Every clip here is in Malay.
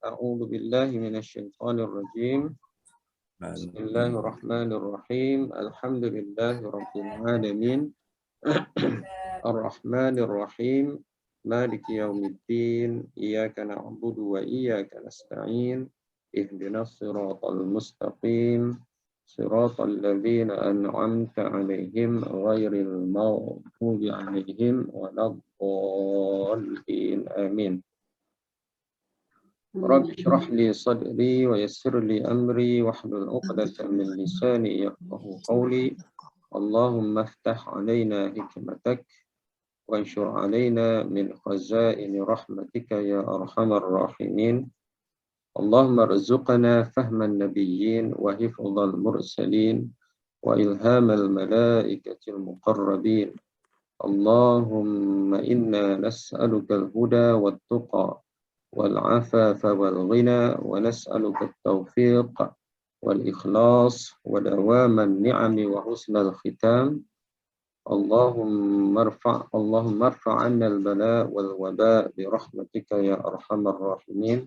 أعوذ بالله من الشيطان الرجيم. بسم الله الرحمن الرحيم. الحمد لله رب العالمين. الرحمن الرحيم. مالك يوم الدين. إياك نعبد وإياك نستعين. اهدنا الصراط المستقيم. صراط الذين أنعمت عليهم غير المغضوب عليهم ولا الضالين. آمين. رب اشرح لي صدري ويسر لي أمري واحلل عقدة من لساني يفقهوا قولي. اللهم افتح علينا حكمتك وانشر علينا من خزائن رحمتك يا أرحم الراحمين. اللهم ارزقنا فهم النبيين وحفظ المرسلين وإلهام الملائكة المقربين. اللهم إنا نسألك الهدى والتقى والعفاف والغنى ونسألك التوفيق والإخلاص ودوام النعم وحسن الختام. اللهم ارفع عنا البلاء والوباء برحمتك يا أرحم الراحمين.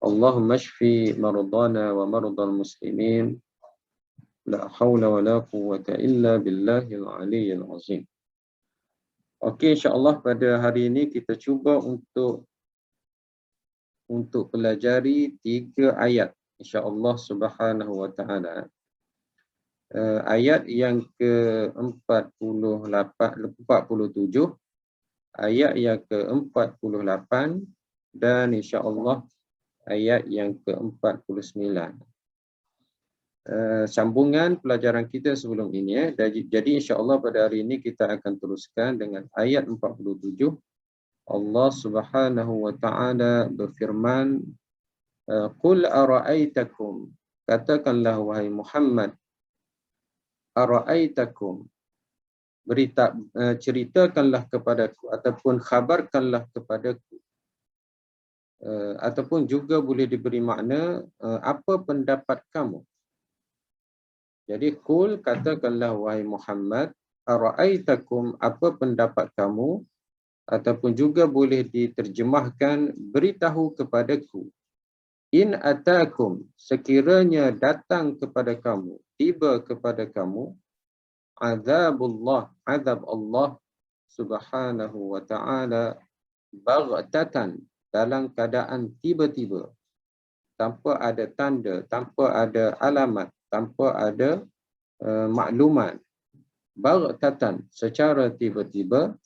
اللهم اشف مرضانا ومرضى المسلمين. لا حول ولا قوة إلا بالله العلي العظيم. Okey, insya-Allah pada hari ini kita cuba untuk pelajari 3 ayat insya-Allah Subhanahu wa taala. Ayat yang ke-47, ayat yang ke-48 dan insya-Allah ayat yang ke-49. Sambungan pelajaran kita sebelum ini jadi insya-Allah pada hari ini kita akan teruskan dengan ayat 47. Allah Subhanahu wa taala berfirman, qul ara'aitakum, katakanlah wahai Muhammad, ara'aitakum, ceritakanlah kepadaku ataupun khabarkanlah kepadaku, ataupun juga boleh diberi makna apa pendapat kamu. Jadi qul, katakanlah wahai Muhammad, ara'aitakum, apa pendapat kamu, ataupun juga boleh diterjemahkan beritahu kepadaku. In atakum, sekiranya datang kepada kamu, tiba kepada kamu, azabullah, azab Allah Subhanahu wa taala, baghtatan, dalam keadaan tiba-tiba, tanpa ada tanda, tanpa ada alamat, tanpa ada maklumat. Baghtatan, secara tiba-tiba.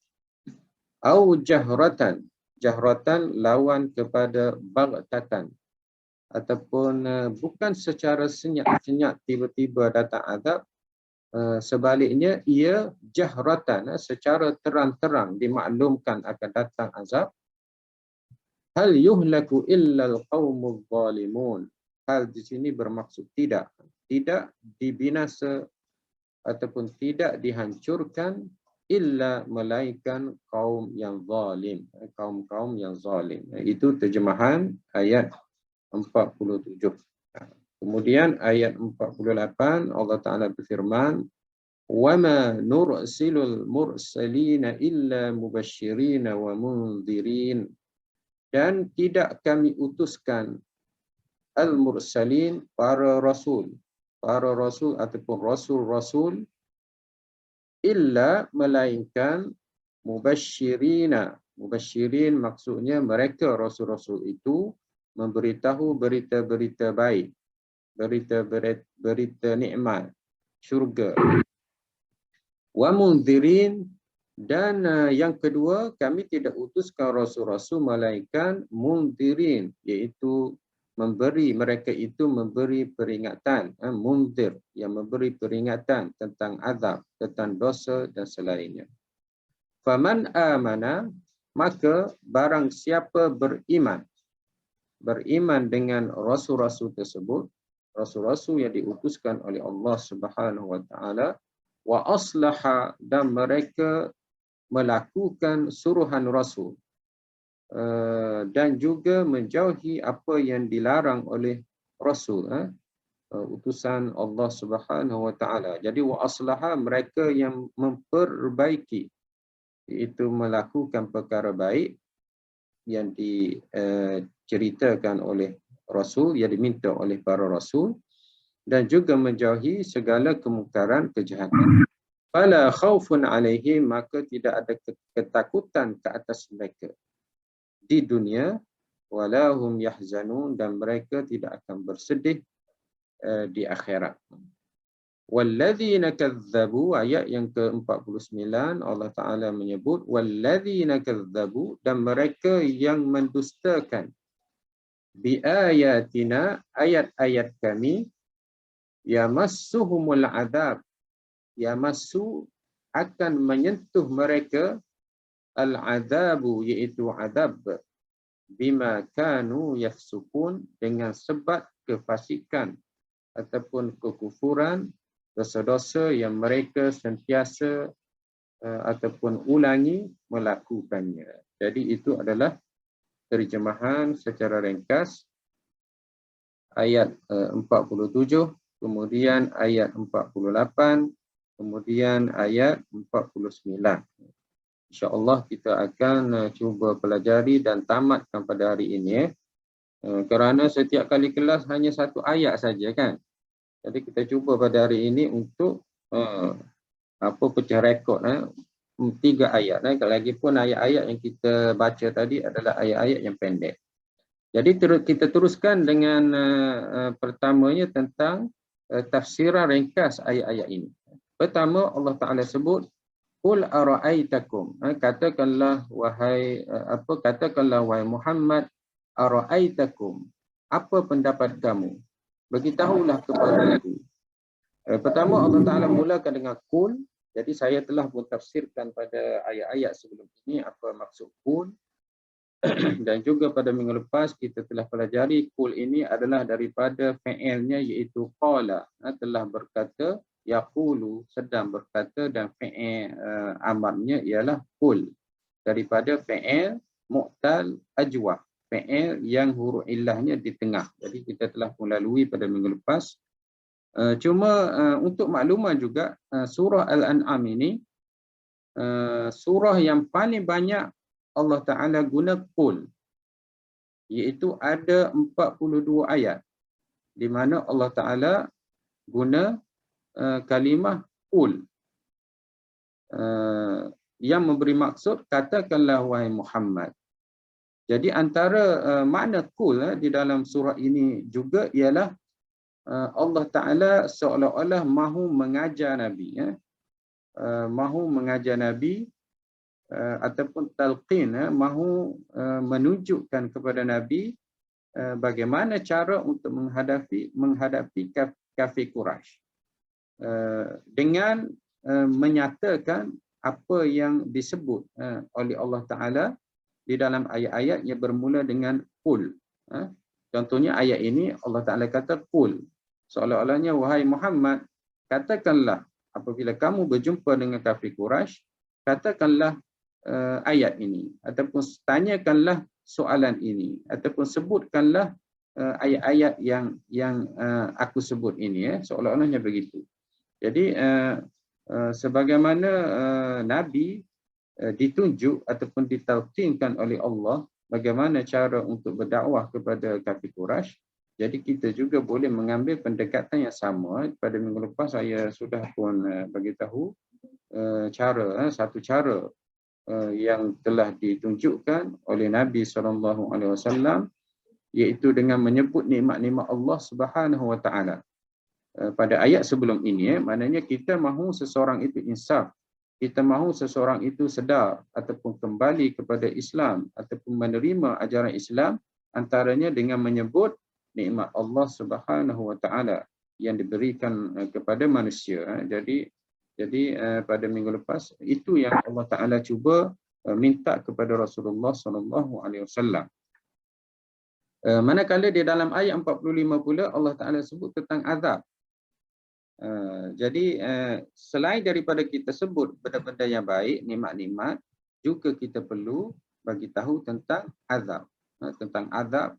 Au jahratan, jahratan lawan kepada baghtatan, ataupun bukan secara senyap-senyap tiba-tiba datang azab, sebaliknya ia jahratan, secara terang-terang dimaklumkan akan datang azab. Hal yuhlaku illal qaumul zalimun. Hal di sini bermaksud tidak dibinasa ataupun tidak dihancurkan illa melainkan kaum yang zalim, kaum-kaum yang zalim. Itu terjemahan ayat 47. Kemudian ayat 48 Allah Taala berfirman, وَمَا نُرْسِلُ الْمُرْسَلِينَ إِلَّا مُبَشِّرِينَ وَمُنذِرِينَ. Dan tidak kami utuskan al-mursalin, para rasul ataupun rasul-rasul, illa melainkan mubashshirina. Mubashshirin maksudnya mereka rasul-rasul itu memberitahu berita-berita baik, berita nikmat, syurga. Wa munzirin, dan yang kedua, kami tidak utuskan rasul-rasul melainkan munzirin, iaitu mereka itu memberi peringatan. Munzir, yang memberi peringatan tentang azab, tentang dosa dan selainnya. Faman amana, maka barang siapa beriman dengan rasul-rasul tersebut, rasul-rasul yang diutuskan oleh Allah Subhanahu wa taala, wa aslaha, dan mereka melakukan suruhan rasul, dan juga menjauhi apa yang dilarang oleh rasul, utusan Allah Subhanahu wa taala. Jadi wa aslaha, mereka yang memperbaiki, iaitu melakukan perkara baik, yang diceritakan oleh Rasul, yang diminta oleh para Rasul, dan juga menjauhi segala kemungkaran kejahatan. Fala khaufun alaihim, maka tidak ada ketakutan ke atas mereka di dunia, wala hum yahzanun, dan mereka tidak akan bersedih di akhirat. Walladzina kadzabu, ayat yang ke-49 Allah Taala menyebut walladzina kadzabu, dan mereka yang mendustakan biayatina, ayat-ayat kami, yamassuhumul adab, yamassu, akan menyentuh mereka, al-adabu, iaitu adab, bima kanu yafsukun, dengan sebab kefasikan ataupun kekufuran, dosa-dosa yang mereka sentiasa ataupun ulangi melakukannya. Jadi itu adalah terjemahan secara ringkas ayat 47, kemudian ayat 48, kemudian ayat 49. InsyaAllah kita akan cuba pelajari dan tamatkan pada hari ini. Kerana setiap kali kelas hanya satu ayat saja kan. Jadi kita cuba pada hari ini untuk pecah rekod 3 ayat. Lagipun ayat-ayat yang kita baca tadi adalah ayat-ayat yang pendek. Jadi kita teruskan dengan pertamanya tentang tafsiran ringkas ayat-ayat ini. Pertama, Allah Taala sebut qul ara'aitakum, katakanlah wahai Muhammad, ara'aitakum, apa pendapat kamu? Beritahulah kepada aku. Pertama, Allah Taala mulakan dengan qul. Jadi saya telah pun tafsirkan pada ayat-ayat sebelum ini apa maksud qul. Dan juga pada minggu lepas kita telah pelajari qul ini adalah daripada fi'ilnya, iaitu qala, telah berkata, yaqulu, sedang berkata, dan fi'il amarnya ialah qul, daripada fi'il mu'tal ajwa, fi'il yang huruf illahnya di tengah. Jadi kita telah melalui pada minggu lepas. Cuma untuk makluman juga, surah Al-An'am ini surah yang paling banyak Allah Ta'ala guna qul, iaitu ada 42 ayat di mana Allah Ta'ala guna kalimah qul yang memberi maksud katakanlah wahai Muhammad. Jadi antara makna qul di dalam surah ini juga ialah Allah Ta'ala seolah-olah mahu mengajar Nabi, ataupun talqin, mahu menunjukkan kepada Nabi bagaimana cara untuk menghadapi kafir Quraisy, dengan menyatakan apa yang disebut oleh Allah Ta'ala di dalam ayat-ayat yang bermula dengan qul. Contohnya ayat ini Allah Ta'ala kata qul, seolah-olahnya wahai Muhammad, katakanlah apabila kamu berjumpa dengan kafir Quraisy, katakanlah ayat ini, ataupun tanyakanlah soalan ini, ataupun sebutkanlah ayat-ayat yang aku sebut ini, seolah-olahnya begitu. Jadi sebagaimana Nabi ditunjuk ataupun ditalqinkan oleh Allah bagaimana cara untuk berdakwah kepada kafir Quraisy, jadi kita juga boleh mengambil pendekatan yang sama. Pada minggu lepas saya sudah pun beritahu satu cara yang telah ditunjukkan oleh Nabi SAW, iaitu dengan menyebut nikmat-nikmat Allah Subhanahu Wa Taala. Pada ayat sebelum ini, maknanya kita mahu seseorang itu insaf, kita mahu seseorang itu sedar ataupun kembali kepada Islam ataupun menerima ajaran Islam, antaranya dengan menyebut nikmat Allah Subhanahu Wa Taala yang diberikan kepada manusia. Jadi pada minggu lepas itu yang Allah Taala cuba minta kepada Rasulullah SAW. Manakala di dalam ayat 45 pula Allah Taala sebut tentang azab. Jadi selain daripada kita sebut benda-benda yang baik, nikmat-nikmat, juga kita perlu bagi tahu tentang azab. Tentang azab,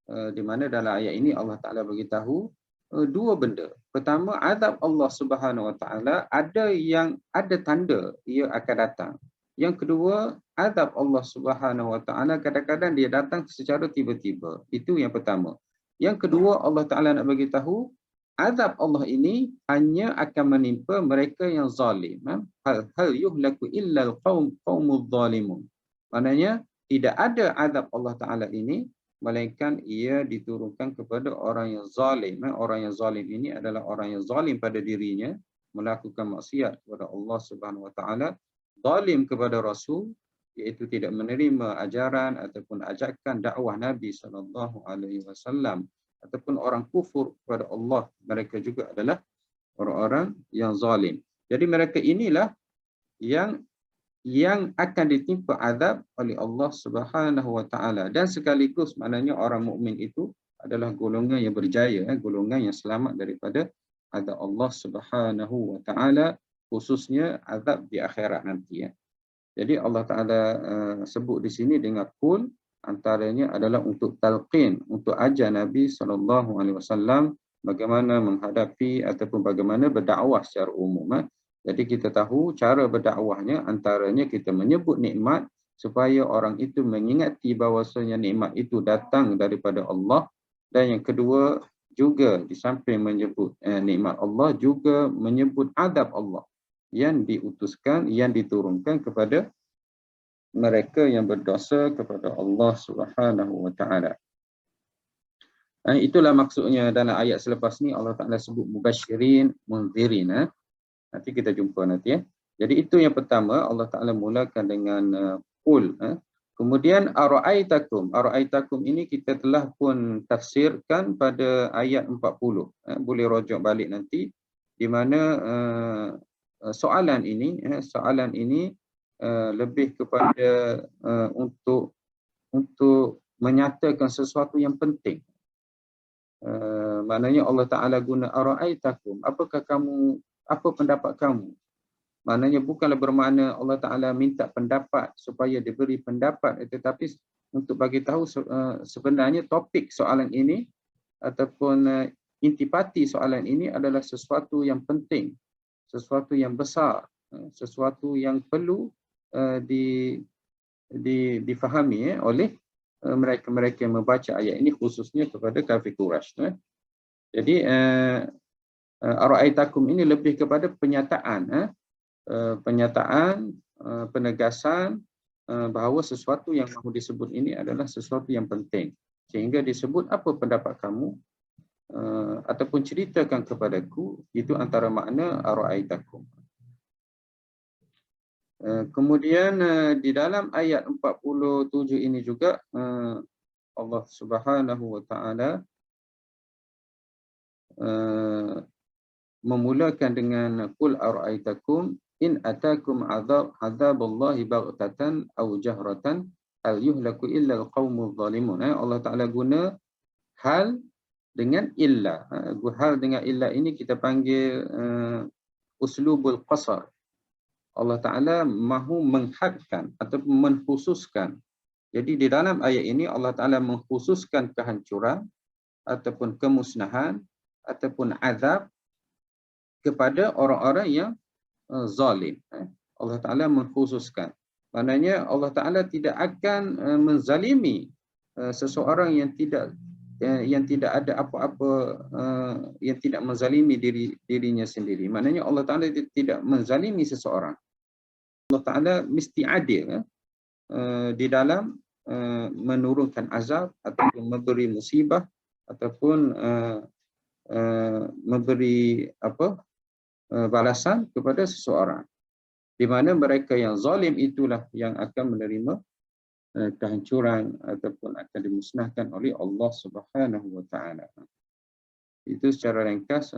di mana dalam ayat ini Allah Taala bagi tahu dua benda. Pertama, azab Allah Subhanahu Wa Taala ada yang ada tanda ia akan datang. Yang kedua, azab Allah Subhanahu Wa Taala kadang-kadang dia datang secara tiba-tiba. Itu yang pertama. Yang kedua, Allah Taala nak bagi tahu azab Allah ini hanya akan menimpa mereka yang zalim. Hal yuhlaku illa al-qaumuz zalimun. Maknanya tidak ada azab Allah Taala ini melainkan ia diturunkan kepada orang yang zalim. Orang yang zalim ini adalah orang yang zalim pada dirinya, melakukan maksiat kepada Allah Subhanahu Wa Taala, zalim kepada Rasul, iaitu tidak menerima ajaran ataupun ajakan dakwah Nabi sallallahu alaihi wasallam, ataupun orang kufur kepada Allah, mereka juga adalah orang-orang yang zalim. Jadi mereka inilah yang akan ditimpa azab oleh Allah Subhanahu Wa Taala, dan sekaligus maknanya orang mukmin itu adalah golongan yang berjaya, golongan yang selamat daripada azab Allah Subhanahu Wa Taala, khususnya azab di akhirat nanti. Jadi Allah Taala sebut di sini dengan qul, antaranya adalah untuk talqin, untuk ajar Nabi SAW bagaimana menghadapi ataupun bagaimana berdakwah secara umum. Jadi kita tahu cara berdakwahnya antaranya kita menyebut nikmat supaya orang itu mengingati bahawasanya nikmat itu datang daripada Allah, dan yang kedua juga di samping menyebut nikmat Allah juga menyebut azab Allah yang diutuskan, yang diturunkan kepada mereka yang berdosa kepada Allah Subhanahu Wa Taala. Itulah maksudnya dalam ayat selepas ni Allah Taala sebut mubasyirin, munzirin. Nanti kita jumpa nanti. Jadi itu yang pertama, Allah Taala mulakan dengan qul. Kemudian ara'aitakum. Ara'aitakum ini kita telah pun tafsirkan pada ayat 40. Boleh rujuk balik nanti, di mana soalan ini lebih kepada untuk menyatakan sesuatu yang penting. Maknanya Allah Taala guna ara'aitakum. Apakah kamu, apa pendapat kamu? Maknanya bukanlah bermakna Allah Taala minta pendapat supaya diberi pendapat, tetapi untuk bagi tahu sebenarnya topik soalan ini ataupun intipati soalan ini adalah sesuatu yang penting, sesuatu yang besar, sesuatu yang perlu difahami oleh mereka-mereka yang membaca ayat ini, khususnya kepada kafir Quraisy. Jadi ara'aitakum ini lebih kepada penyataan, penegasan bahawa sesuatu yang mahu disebut ini adalah sesuatu yang penting, sehingga disebut apa pendapat kamu, ataupun ceritakan kepadaku. Itu antara makna ara'aitakum. Kemudian di dalam ayat 47 ini juga Allah Subhanahu Wa Taala memulakan dengan qul ara'aitakum in atakum azaballahi baghtatan aw jahratan hal yuhlaku illa alqaumuz zalimun. Allah Taala guna hal dengan illa. Hal dengan illa ini kita panggil uslubul qasar. Allah Taala mahu menghadkan ataupun mengkhususkan. Jadi di dalam ayat ini Allah Taala mengkhususkan kehancuran ataupun kemusnahan ataupun azab kepada orang-orang yang zalim. Allah Taala mengkhususkan. Maknanya Allah Taala tidak akan menzalimi seseorang yang tidak ada apa-apa, yang tidak menzalimi dirinya sendiri. Maknanya Allah Taala tidak menzalimi seseorang. Allah Taala mesti adil di dalam menurunkan azab ataupun memberi musibah ataupun memberi balasan kepada seseorang, di mana mereka yang zalim itulah yang akan menerima kehancuran ataupun akan dimusnahkan oleh Allah Subhanahu Wa Taala. Itu secara ringkas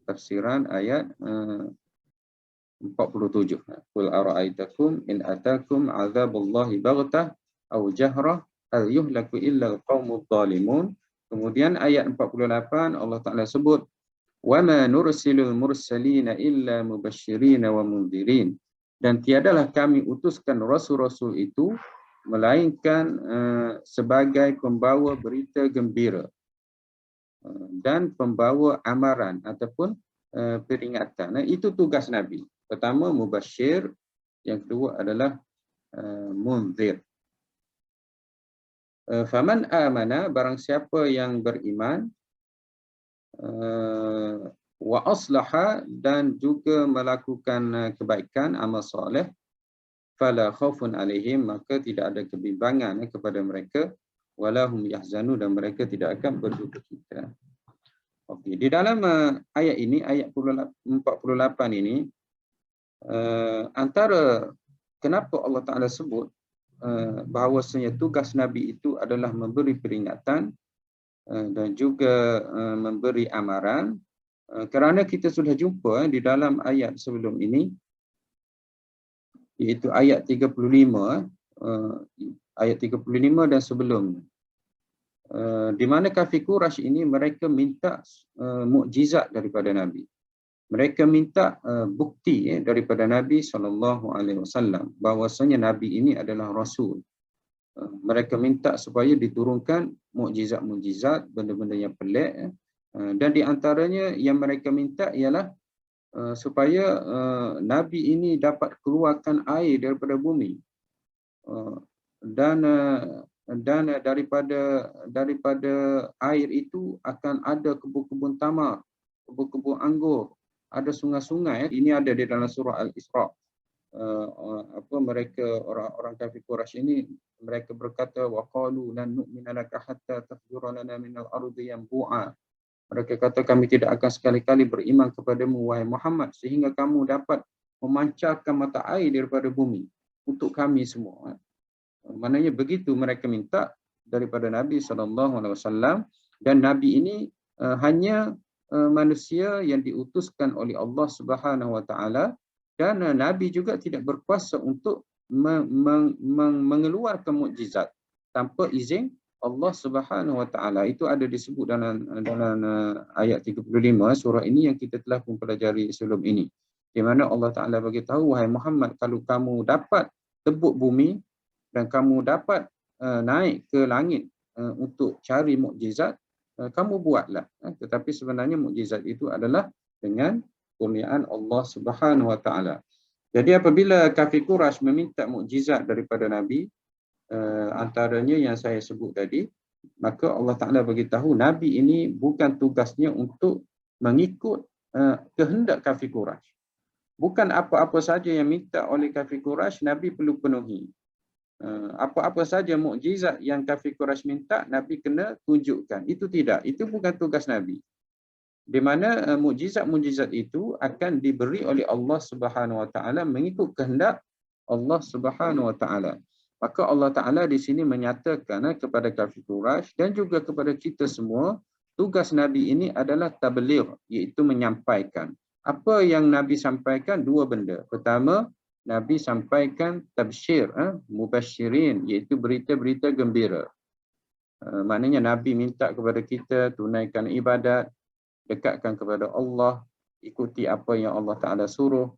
tafsiran ayat 47. Qul ara'aitakum in atakum azabullahi baghtah aw jahrah hal yuhlaku illa alqaumuz zalimun. Kemudian ayat 48 Allah Taala sebut wa ma nursilul mursalina illa mubasysyirin wa mundzirin, dan tiadalah kami utuskan rasul-rasul itu melainkan sebagai pembawa berita gembira dan pembawa amaran ataupun peringatan. Itu tugas Nabi. Pertama mubasyir, yang kedua adalah munzir. Faman amana, barang siapa yang beriman, wa aslaha, dan juga melakukan kebaikan, amal soleh, fala khaufun alaihim, maka tidak ada kebimbangan kepada mereka, wala hum yahzanun, dan mereka tidak akan berduka cita. Okey, di dalam ayat ini, ayat 48 ini, antara kenapa Allah Taala sebut bahawasanya tugas Nabi itu adalah memberi peringatan dan juga memberi amaran, kerana kita sudah jumpa di dalam ayat sebelum ini, iaitu ayat 35, ayat 35 dan sebelumnya, di mana kafir Quraisy ini mereka minta mukjizat daripada Nabi. Mereka minta bukti daripada Nabi SAW bahawasanya Nabi ini adalah Rasul. Mereka minta supaya diturunkan mukjizat-mukjizat, benda-benda yang pelik, dan di antaranya yang mereka minta ialah supaya Nabi ini dapat keluarkan air daripada bumi, dan daripada air itu akan ada kebun-kebun tamar, kebun-kebun anggur, ada sungai-sungai. Ini ada di dalam surah Al-Isra. Mereka orang kafir Quraisy ini mereka berkata, wa qalu lan nu'mina laka hatta tafjura lana minal ardi yanbu'a. Mereka kata, kami tidak akan sekali-kali beriman kepadamu wahai Muhammad sehingga kamu dapat memancarkan mata air daripada bumi untuk kami semua. Maknanya begitu mereka minta daripada Nabi SAW, dan Nabi ini hanya manusia yang diutuskan oleh Allah Subhanahu Wa Taala, dan Nabi juga tidak berkuasa untuk mengeluarkan mukjizat tanpa izin Allah Subhanahu Wa Taala. Itu ada disebut dalam ayat 35 surah ini yang kita telah mempelajari sebelum ini, di mana Allah Taala bagi tahu, wahai Muhammad, kalau kamu dapat tebuk bumi dan kamu dapat naik ke langit untuk cari mukjizat, kamu buatlah. Tetapi sebenarnya mukjizat itu adalah dengan kurniaan Allah Subhanahu Wa Taala. Jadi apabila kafir Quraisy meminta mukjizat daripada Nabi, antaranya yang saya sebut tadi, maka Allah Taala bagi tahu Nabi ini bukan tugasnya untuk mengikut kehendak kafir Quraisy. Bukan apa-apa saja yang minta oleh kafir Quraisy Nabi perlu penuhi. Apa-apa saja mukjizat yang kafir Quraisy minta, Nabi kena tunjukkan. Itu tidak, itu bukan tugas Nabi. Di mana mukjizat-mukjizat itu akan diberi oleh Allah Subhanahu Wa Taala mengikut kehendak Allah Subhanahu Wa Taala. Maka Allah Taala di sini menyatakan kepada kafir Quraisy dan juga kepada kita semua, tugas Nabi ini adalah tabligh, iaitu menyampaikan. Apa yang Nabi sampaikan? Dua benda. Pertama, Nabi sampaikan tabsyir, mubasyirin, iaitu berita-berita gembira. Maknanya Nabi minta kepada kita tunaikan ibadat, dekatkan kepada Allah, ikuti apa yang Allah Ta'ala suruh,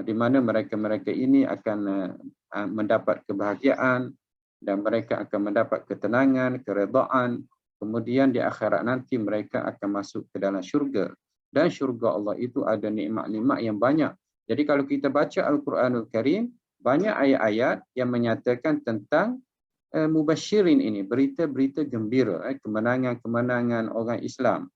di mana mereka-mereka ini akan mendapat kebahagiaan dan mereka akan mendapat ketenangan, keredaan. Kemudian di akhirat nanti mereka akan masuk ke dalam syurga. Dan syurga Allah itu ada nikmat-nikmat yang banyak. Jadi kalau kita baca Al-Quranul Karim, banyak ayat-ayat yang menyatakan tentang mubasyirin ini, berita-berita gembira, kemenangan-kemenangan orang Islam,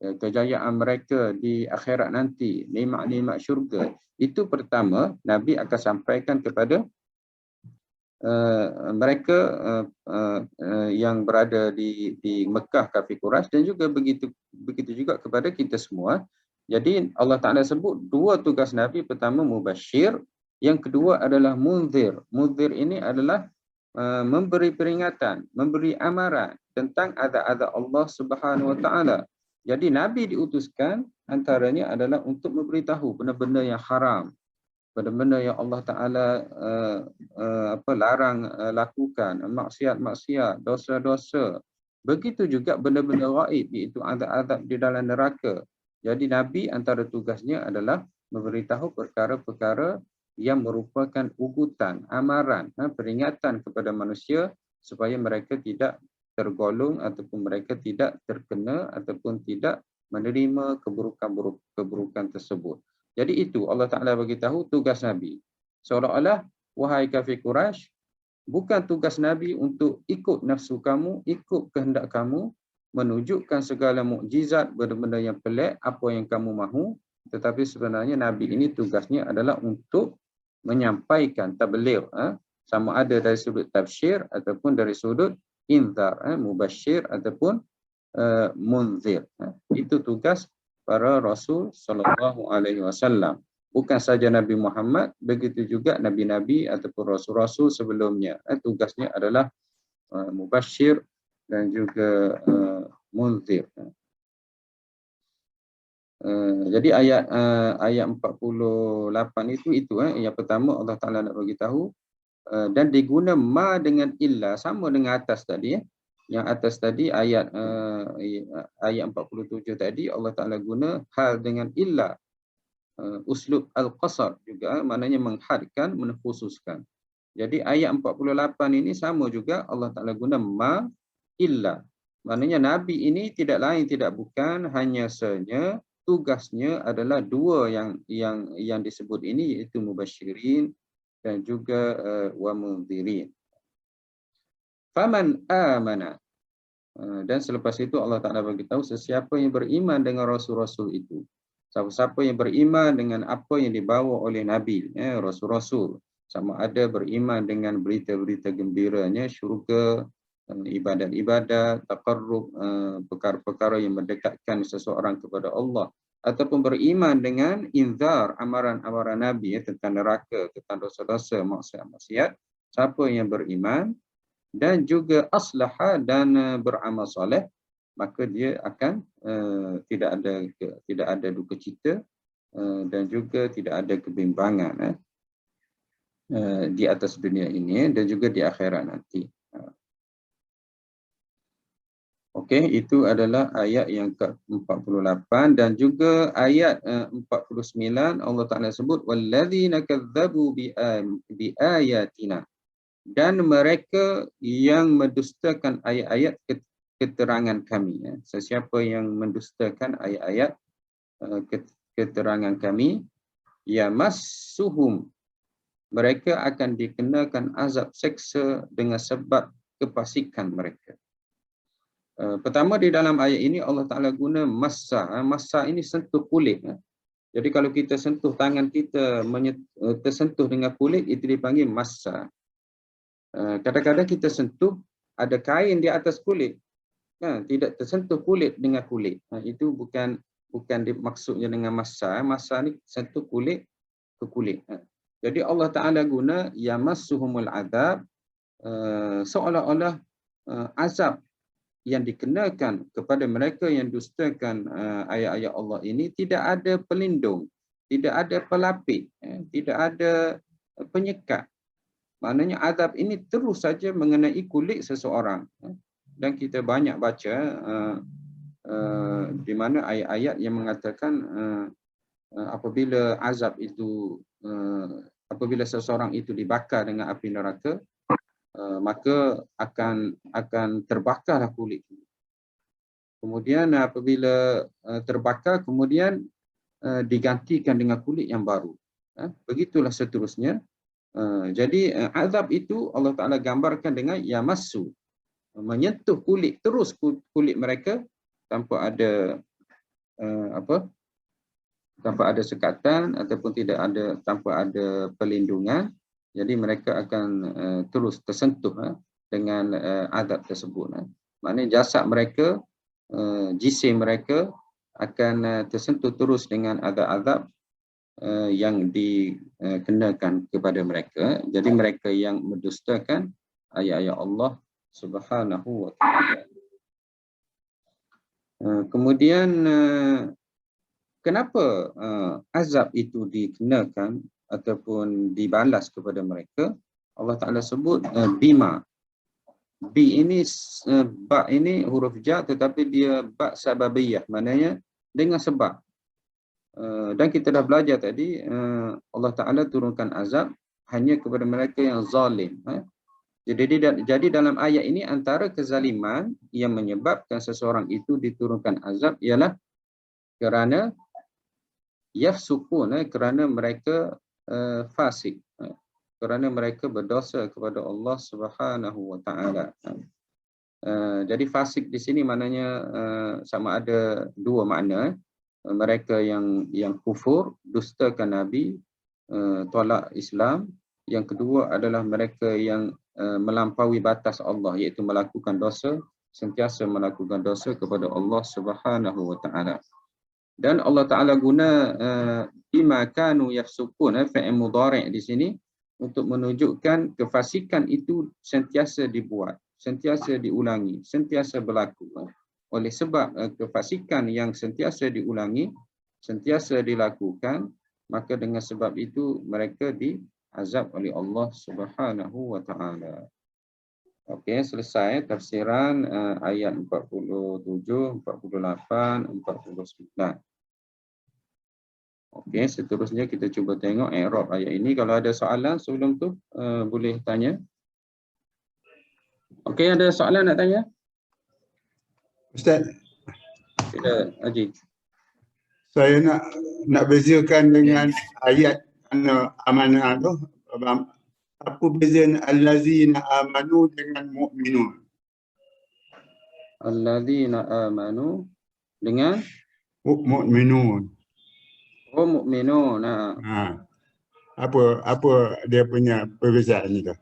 kejayaan mereka di akhirat nanti, nikmat-nikmat syurga. Itu pertama, Nabi akan sampaikan kepada mereka yang berada di Mekah kafir Quraisy, dan juga begitu juga kepada kita semua. Jadi Allah Ta'ala sebut dua tugas Nabi, pertama mubasyir, yang kedua adalah munzir. Munzir ini adalah memberi peringatan, memberi amaran tentang azab Allah Subhanahu Wa Ta'ala. Jadi Nabi diutuskan antaranya adalah untuk memberitahu benda-benda yang haram, benda-benda yang Allah Ta'ala larang lakukan, maksiat-maksiat, dosa-dosa. Begitu juga benda-benda gaib, iaitu azab-azab di dalam neraka. Jadi Nabi antara tugasnya adalah memberitahu perkara-perkara yang merupakan ugutan, amaran, peringatan kepada manusia supaya mereka tidak tergolong ataupun mereka tidak terkena ataupun tidak menerima keburukan tersebut. Jadi itu Allah Ta'ala bagi tahu tugas Nabi. Seolah-olah wahai kafir Quraisy, bukan tugas Nabi untuk ikut nafsu kamu, ikut kehendak kamu, menunjukkan segala mukjizat, benda-benda yang pelik, apa yang kamu mahu. Tetapi sebenarnya Nabi ini tugasnya adalah untuk menyampaikan tabligh, sama ada dari sudut tafsir ataupun dari sudut inzar, mubasyir ataupun munzir. Itu tugas para Rasul sallallahu alaihi wasallam. Bukan saja Nabi Muhammad, begitu juga nabi-nabi ataupun rasul-rasul sebelumnya. Tugasnya adalah mubasyir dan juga munzir. Jadi ayat 48 itu yang pertama Allah Taala nak bagi tahu, dan diguna ma dengan illa, sama dengan atas tadi. Yang atas tadi ayat 47 tadi Allah Taala guna hal dengan illa. Uslub al-qasar juga, maknanya menghadkan, mengkhususkan. Jadi ayat 48 ini sama juga Allah Taala guna ma illa. Maknanya Nabi ini tidak lain tidak bukan hanya saja tugasnya adalah dua yang disebut ini, iaitu mubasyirin dan juga wa munzirin. Faman amana, dan selepas itu Allah Taala bagi tahu sesiapa yang beriman dengan rasul-rasul itu. Siapa yang beriman dengan apa yang dibawa oleh Nabi, Rasul-Rasul, sama ada beriman dengan berita-berita gembiranya, syurga, ibadat-ibadat, taqarrub, perkara-perkara yang mendekatkan seseorang kepada Allah, ataupun beriman dengan inzar, amaran-amaran Nabi tentang neraka, tentang dosa-dosa, maksiat-maksiat. Siapa yang beriman dan juga aslaha dan beramal soleh, maka dia akan tidak ada duka cita dan juga tidak ada kebimbangan di atas dunia ini dan juga di akhirat nanti. Okey, itu adalah ayat yang ke-48 dan juga ayat 49 Allah Taala sebut walladzina kadzdzabu bi ayatina, dan mereka yang mendustakan ayat-ayat keterangan kami. Sesiapa yang mendustakan ayat-ayat keterangan kami, ya massuhum, mereka akan dikenakan azab seksa dengan sebab kefasikan mereka. Pertama, di dalam ayat ini Allah Taala guna massa. Massa ini sentuh kulit. Jadi kalau kita sentuh tangan kita tersentuh dengan kulit, itu dipanggil massa. Kadang-kadang kita sentuh ada kain di atas kulit, tidak tersentuh kulit dengan kulit. Itu bukan maksudnya dengan massa. Massa ni sentuh kulit ke kulit. Jadi Allah Taala guna yamassuhumul adab, seolah-olah azab yang dikenakan kepada mereka yang dustakan ayat-ayat Allah ini tidak ada pelindung, tidak ada pelapis, tidak ada penyekat. Maknanya azab ini terus saja mengenai kulit seseorang. Dan kita banyak baca di mana ayat-ayat yang mengatakan apabila azab itu, apabila seseorang itu dibakar dengan api neraka, maka akan terbakarlah kulit. Kemudian apabila terbakar, kemudian digantikan dengan kulit yang baru. Begitulah seterusnya. Jadi azab itu Allah Taala gambarkan dengan yamassu, menyentuh kulit, terus kulit mereka tanpa ada tanpa ada sekatan ataupun tanpa ada pelindungan. Jadi mereka akan terus tersentuh dengan azab tersebut. Maknanya jasad mereka, jisim mereka akan tersentuh terus dengan azab-azab yang dikenakan kepada mereka. Jadi mereka yang mendustakan ayat-ayat Allah Subhanahu wa taala. Kemudian kenapa azab itu dikenakan ataupun dibalas kepada mereka? Allah Taala sebut bima. Bi ini ba ini huruf ja tetapi dia ba sababiyah, maknanya dengan sebab. Dan kita dah belajar tadi Allah Taala turunkan azab hanya kepada mereka yang zalim. Jadi dalam ayat ini antara kezaliman yang menyebabkan seseorang itu diturunkan azab ialah kerana yafsukun, kerana mereka fasik. kerana mereka berdosa kepada Allah Subhanahu wa taala. Jadi fasik di sini maknanya sama ada dua makna. Mereka yang kufur, dustakan Nabi, tolak Islam. Yang kedua adalah mereka yang melampaui batas Allah, iaitu melakukan dosa, sentiasa melakukan dosa kepada Allah Subhanahu wa taala. Dan Allah Taala guna bima kanu yafsukun, fi'il mudhari' di sini untuk menunjukkan kefasikan itu sentiasa dibuat, sentiasa diulangi, sentiasa berlaku. Oleh sebab kefasikan yang sentiasa diulangi, sentiasa dilakukan, maka dengan sebab itu mereka diazab oleh Allah Subhanahu wa taala. Okey, selesai tafsiran ayat 47, 48, 49. Okey, seterusnya kita cuba tengok i'rab ayat ini. Kalau ada soalan sebelum tu boleh tanya. Okey, ada soalan nak tanya? Ustaz, Sila, Haji. saya nak bezakan dengan ayat amanah tu. Apa beza allazina amanu dengan mukminun? Alladzina amanu dengan Mukminun. mukminun. Apa dia punya perbezaan itu?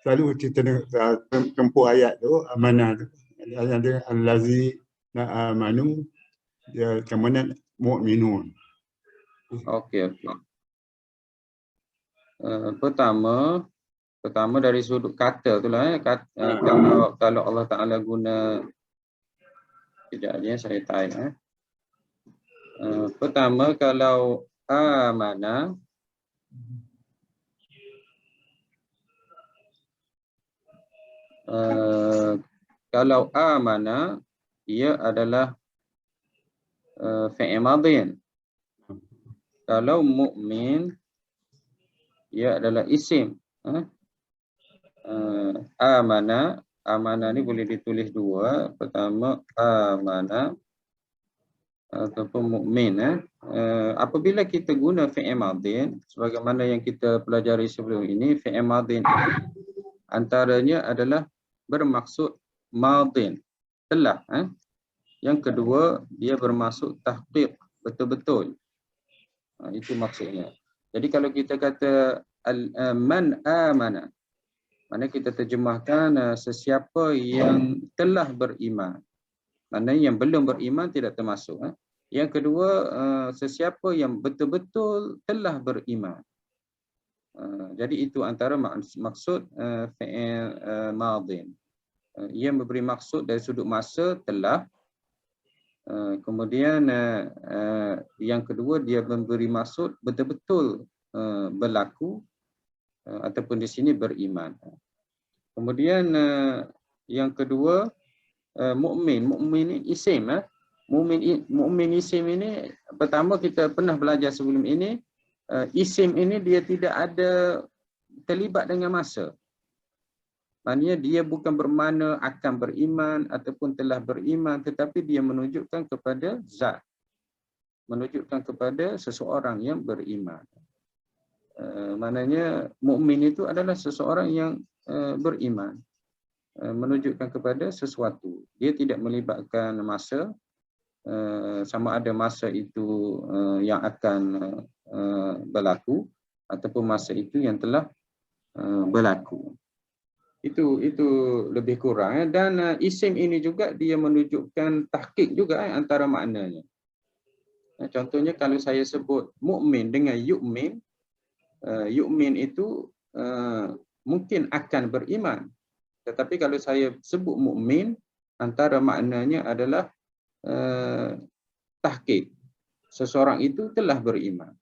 Selalu kita tempuh ayat tu, amanah tu. Ada allazina amanu, dia kemudian mukminun. Okey. Pertama dari sudut kata itulah kalau Allah Taala guna, sekejap je saya type. Pertama kalau amana, kalau amana ia adalah fi'il madhi. Kalau mukmin ia adalah isim. Amana ni boleh ditulis dua. Pertama amana ataupun mukmin. Apabila kita guna fi'il madhi, sebagaimana yang kita pelajari sebelum ini, fi'il madhi antaranya adalah bermaksud madhi, telah. Yang kedua, dia bermaksud tahqiq, betul-betul. Itu maksudnya. Jadi kalau kita kata man amana, mana kita terjemahkan sesiapa yang telah beriman. Maknanya yang belum beriman tidak termasuk. Yang kedua, sesiapa yang betul-betul telah beriman. Jadi itu antara maksud fi'il madhi. Ia memberi maksud dari sudut masa telah. Kemudian yang kedua, dia memberi maksud betul-betul berlaku ataupun di sini beriman. Kemudian yang kedua, mukmin ini isim. Mukmin isim ini, pertama kita pernah belajar sebelum ini, isim ini dia tidak ada terlibat dengan masa. Maknanya dia bukan bermakna akan beriman ataupun telah beriman, tetapi dia menunjukkan kepada zat, menunjukkan kepada seseorang yang beriman. Maknanya mukmin itu adalah seseorang yang beriman, menunjukkan kepada sesuatu. Dia tidak melibatkan masa, sama ada masa itu yang akan berlaku ataupun masa itu yang telah berlaku. Itu lebih kurang. Dan isim ini juga dia menunjukkan tahqiq juga antara maknanya. Contohnya kalau saya sebut mukmin dengan yu'min, yu'min itu mungkin akan beriman. Tetapi kalau saya sebut mukmin, antara maknanya adalah tahqiq. Seseorang itu telah beriman.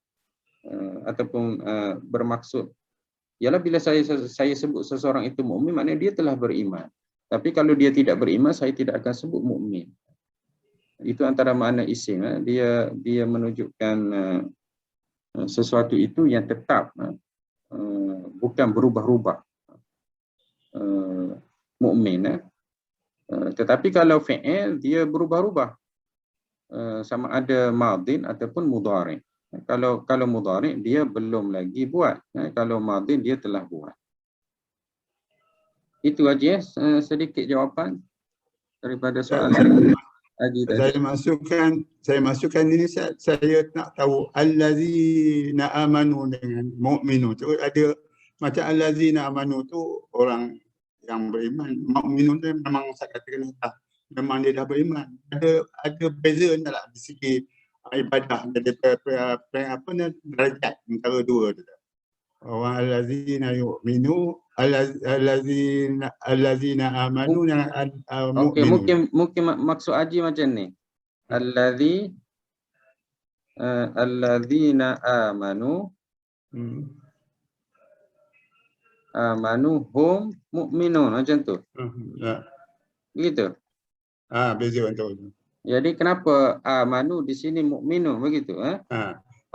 Ataupun bermaksud, ialah bila saya sebut seseorang itu mukmin, maknanya dia telah beriman. Tapi kalau dia tidak beriman, saya tidak akan sebut mukmin. Itu antara makna isim. Dia menunjukkan sesuatu itu yang tetap, bukan berubah-ubah. Mukmin. Tetapi kalau fi'il, dia berubah-ubah. Sama ada madin ataupun mudhari. Kalau mudhari' dia belum lagi buat. Kalau madhi dia telah buat. Itu aja sedikit jawapan daripada soalan Haji tadi. Saya masukkan ini, saya nak tahu allazina amanu dengan mukminu tu ada macam allazina amanu tu orang yang beriman, mukminun tu memang saya katakan memang dia dah beriman. Ada beza tak di segi ibadah daripada apa ni derajat antara dua tu. Orang allazina yu'minu allazina amanu dengan Okey, mukminun. mungkin maksud Haji macam ni. Allazina amanu hum mu'minun, macam tu. Begitu. Beza antara tu. Jadi kenapa amanu di sini mukminun begitu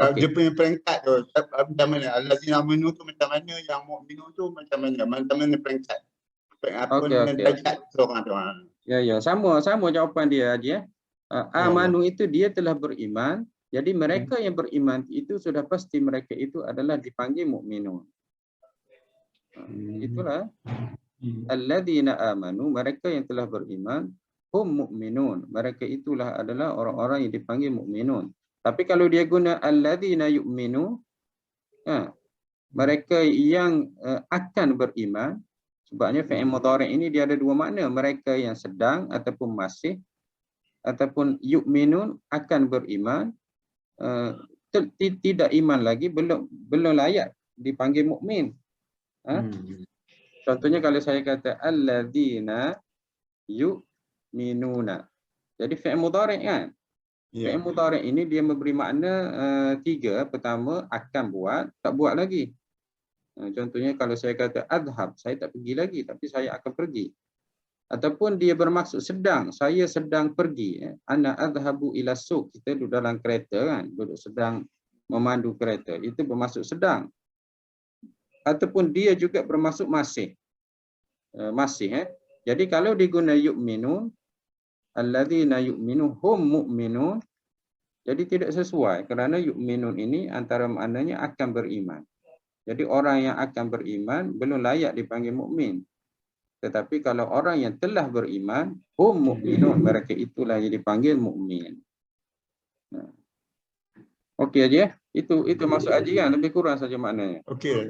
Dia punya peringkat tu macam mana? Allazina amanu tu macam mana, yang mukminun tu macam mana peringkat? Derajat seorang tu. Ya, sama jawapan dia Haji. Amanu itu dia telah beriman. Jadi mereka yang beriman itu sudah pasti mereka itu adalah dipanggil mukminun. Itulah alladzina amanu, mereka yang telah beriman, hum mu'minun, mereka itulah adalah orang-orang yang dipanggil mukminun. Tapi kalau dia guna alladzina yu'minu, mereka yang akan beriman, sebabnya fi'il mudhari' ini dia ada dua makna, mereka yang sedang ataupun masih, ataupun yu'minun akan beriman, tidak iman lagi, belum layak dipanggil mukmin. Contohnya kalau saya kata alladzina yu'minuna. Jadi fi'il mudhari' kan? Fi'il mudhari' ini dia memberi makna tiga. Pertama, akan buat, tak buat lagi. Contohnya kalau saya kata adhab, saya tak pergi lagi tapi saya akan pergi. Ataupun dia bermaksud sedang, saya sedang pergi. Ana adhabu ila suq, kita duduk dalam kereta kan, duduk sedang memandu kereta. Itu bermaksud sedang. Ataupun dia juga bermaksud masih. Jadi kalau diguna yu'minun, alladzina yu'minu hum mu'minun, jadi tidak sesuai kerana yu'minun ini antara maknanya akan beriman. Jadi orang yang akan beriman belum layak dipanggil mukmin. Tetapi kalau orang yang telah beriman, hum mu'minun, mereka itulah yang dipanggil mukmin. Okey aja. Itu maksud Haji kan, lebih kurang saja maknanya. Okey.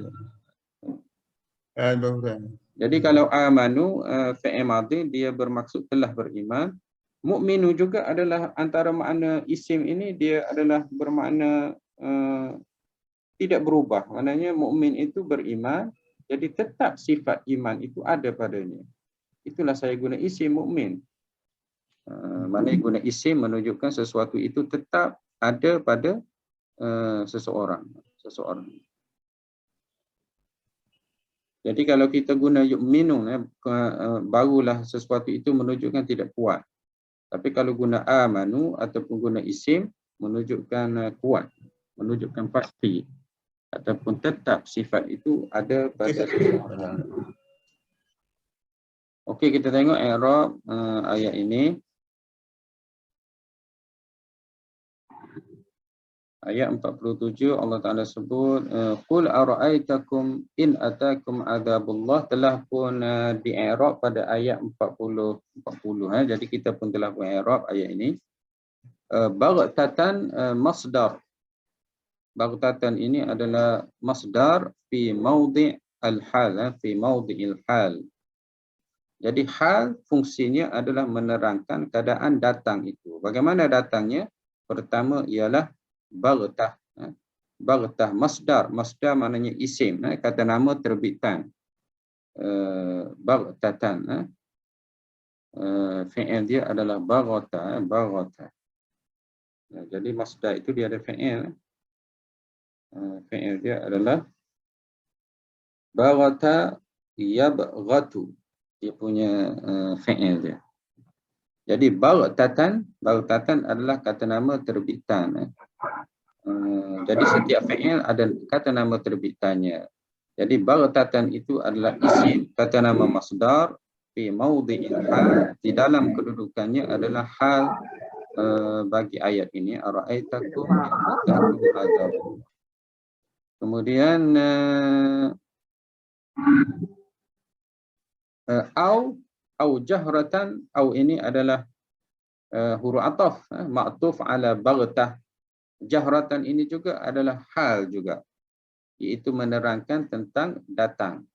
Jadi kalau amanu fi'il madhi dia bermaksud telah beriman. Mukminu juga adalah antara makna isim ini, dia adalah bermakna tidak berubah. Maknanya mukmin itu beriman, jadi tetap sifat iman itu ada padanya. Itulah saya guna isim mukmin. Maknanya guna isim menunjukkan sesuatu itu tetap ada pada seseorang. Jadi kalau kita guna yu'minun, barulah sesuatu itu menunjukkan tidak kuat. Tapi kalau guna amanu ataupun guna isim, menunjukkan kuat, menunjukkan pasti, ataupun tetap sifat itu ada pada seseorang. Okey, kita tengok i'rab ayat ini. Ayat 47 Allah Taala sebut qul ara'aitakum in atakum adzabullah, telah pun di-i'rab pada ayat 40. Jadi kita pun telah buat i'rab ayat ini. Baghtatan masdar. Baghtatan ini adalah masdar fi maudhi' al-hal, fi maudhi'il hal. Jadi hal fungsinya adalah menerangkan keadaan datang itu. Bagaimana datangnya? Pertama ialah baghtah. Baghtah masdar maknanya isim, kata nama terbitan. Baghtatan, fi'il dia adalah baghtah. Jadi masdar itu dia ada fi'il. Fi'il dia adalah baghtha yabghatu, dia punya fi'il dia. Jadi baghtatan adalah kata nama terbitan. Jadi setiap fi'il ada kata nama terbitannya. Jadi baghtatan itu adalah isim, kata nama masdar fi maudhi'il hal, di dalam kedudukannya adalah hal bagi ayat ini, ara'aitakum in ataakum adzabullah. Kemudian au jahratan, au ini adalah huruf ataf, ma'tuf ala baghtah. Jahratan ini juga adalah hal juga, iaitu menerangkan tentang datang.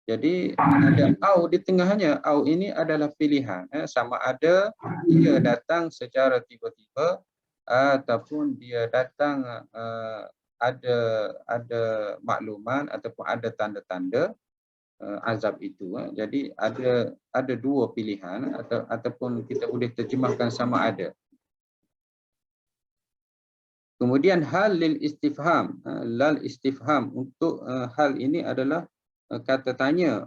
Jadi ada au di tengahnya. Au ini adalah pilihan, sama ada dia datang secara tiba-tiba ataupun dia datang ada makluman ataupun ada tanda-tanda azab itu. Jadi ada dua pilihan, ataupun kita boleh terjemahkan sama ada. Kemudian hal lil istifham, lal istifham untuk hal ini adalah kata tanya,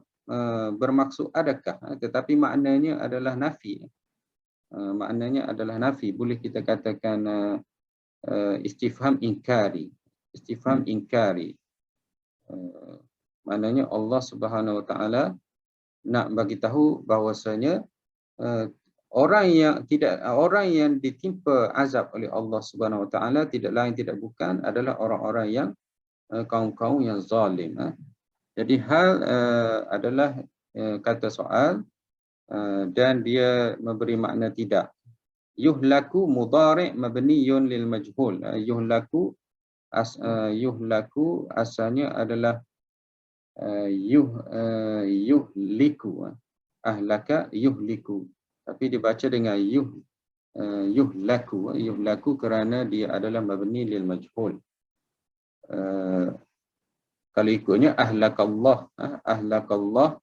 bermaksud adakah, tetapi maknanya adalah nafi. Maknanya adalah nafi. Boleh kita katakan istifham inkari. Istifham inkari. Maknanya Allah Subhanahu Wa Taala nak bagi tahu bahawasanya orang yang ditimpa azab oleh Allah Subhanahu Wa Taala tidak lain tidak bukan adalah orang-orang yang kaum-kaum yang zalim. Jadi hal adalah kata soal dan dia memberi makna tidak. Yuhlaku mudhari' mabniyun lil majhul. Yuhlaku asalnya adalah yuhliku. Ahlaka yuhliku. Tapi dibaca dengan yuhlaku. Yuhlaku kerana dia adalah mabni lil majhul. Kalau ikutnya ahlakallah, ahlakallah,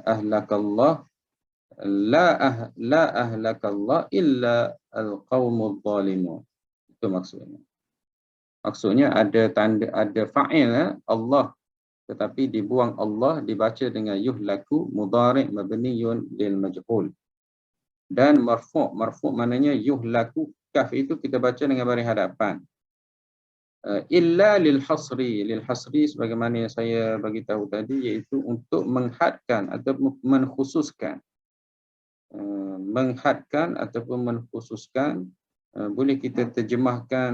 ahlakallah, la ahlakallah illa alqaumul zalimun. Itu maksudnya. Maksudnya ada tanda, ada fa'il Allah, tetapi dibuang Allah, dibaca dengan yuhlaku mudhari' mabniyun lil majhul. Dan marfu', marfu' maknanya yuhlaku, kaf itu kita baca dengan baris hadapan. Illa lil hasri sebagaimana yang saya bagi tahu tadi, iaitu untuk menghadkan atau mengkhususkan. Menghadkan ataupun mengkhususkan, boleh kita terjemahkan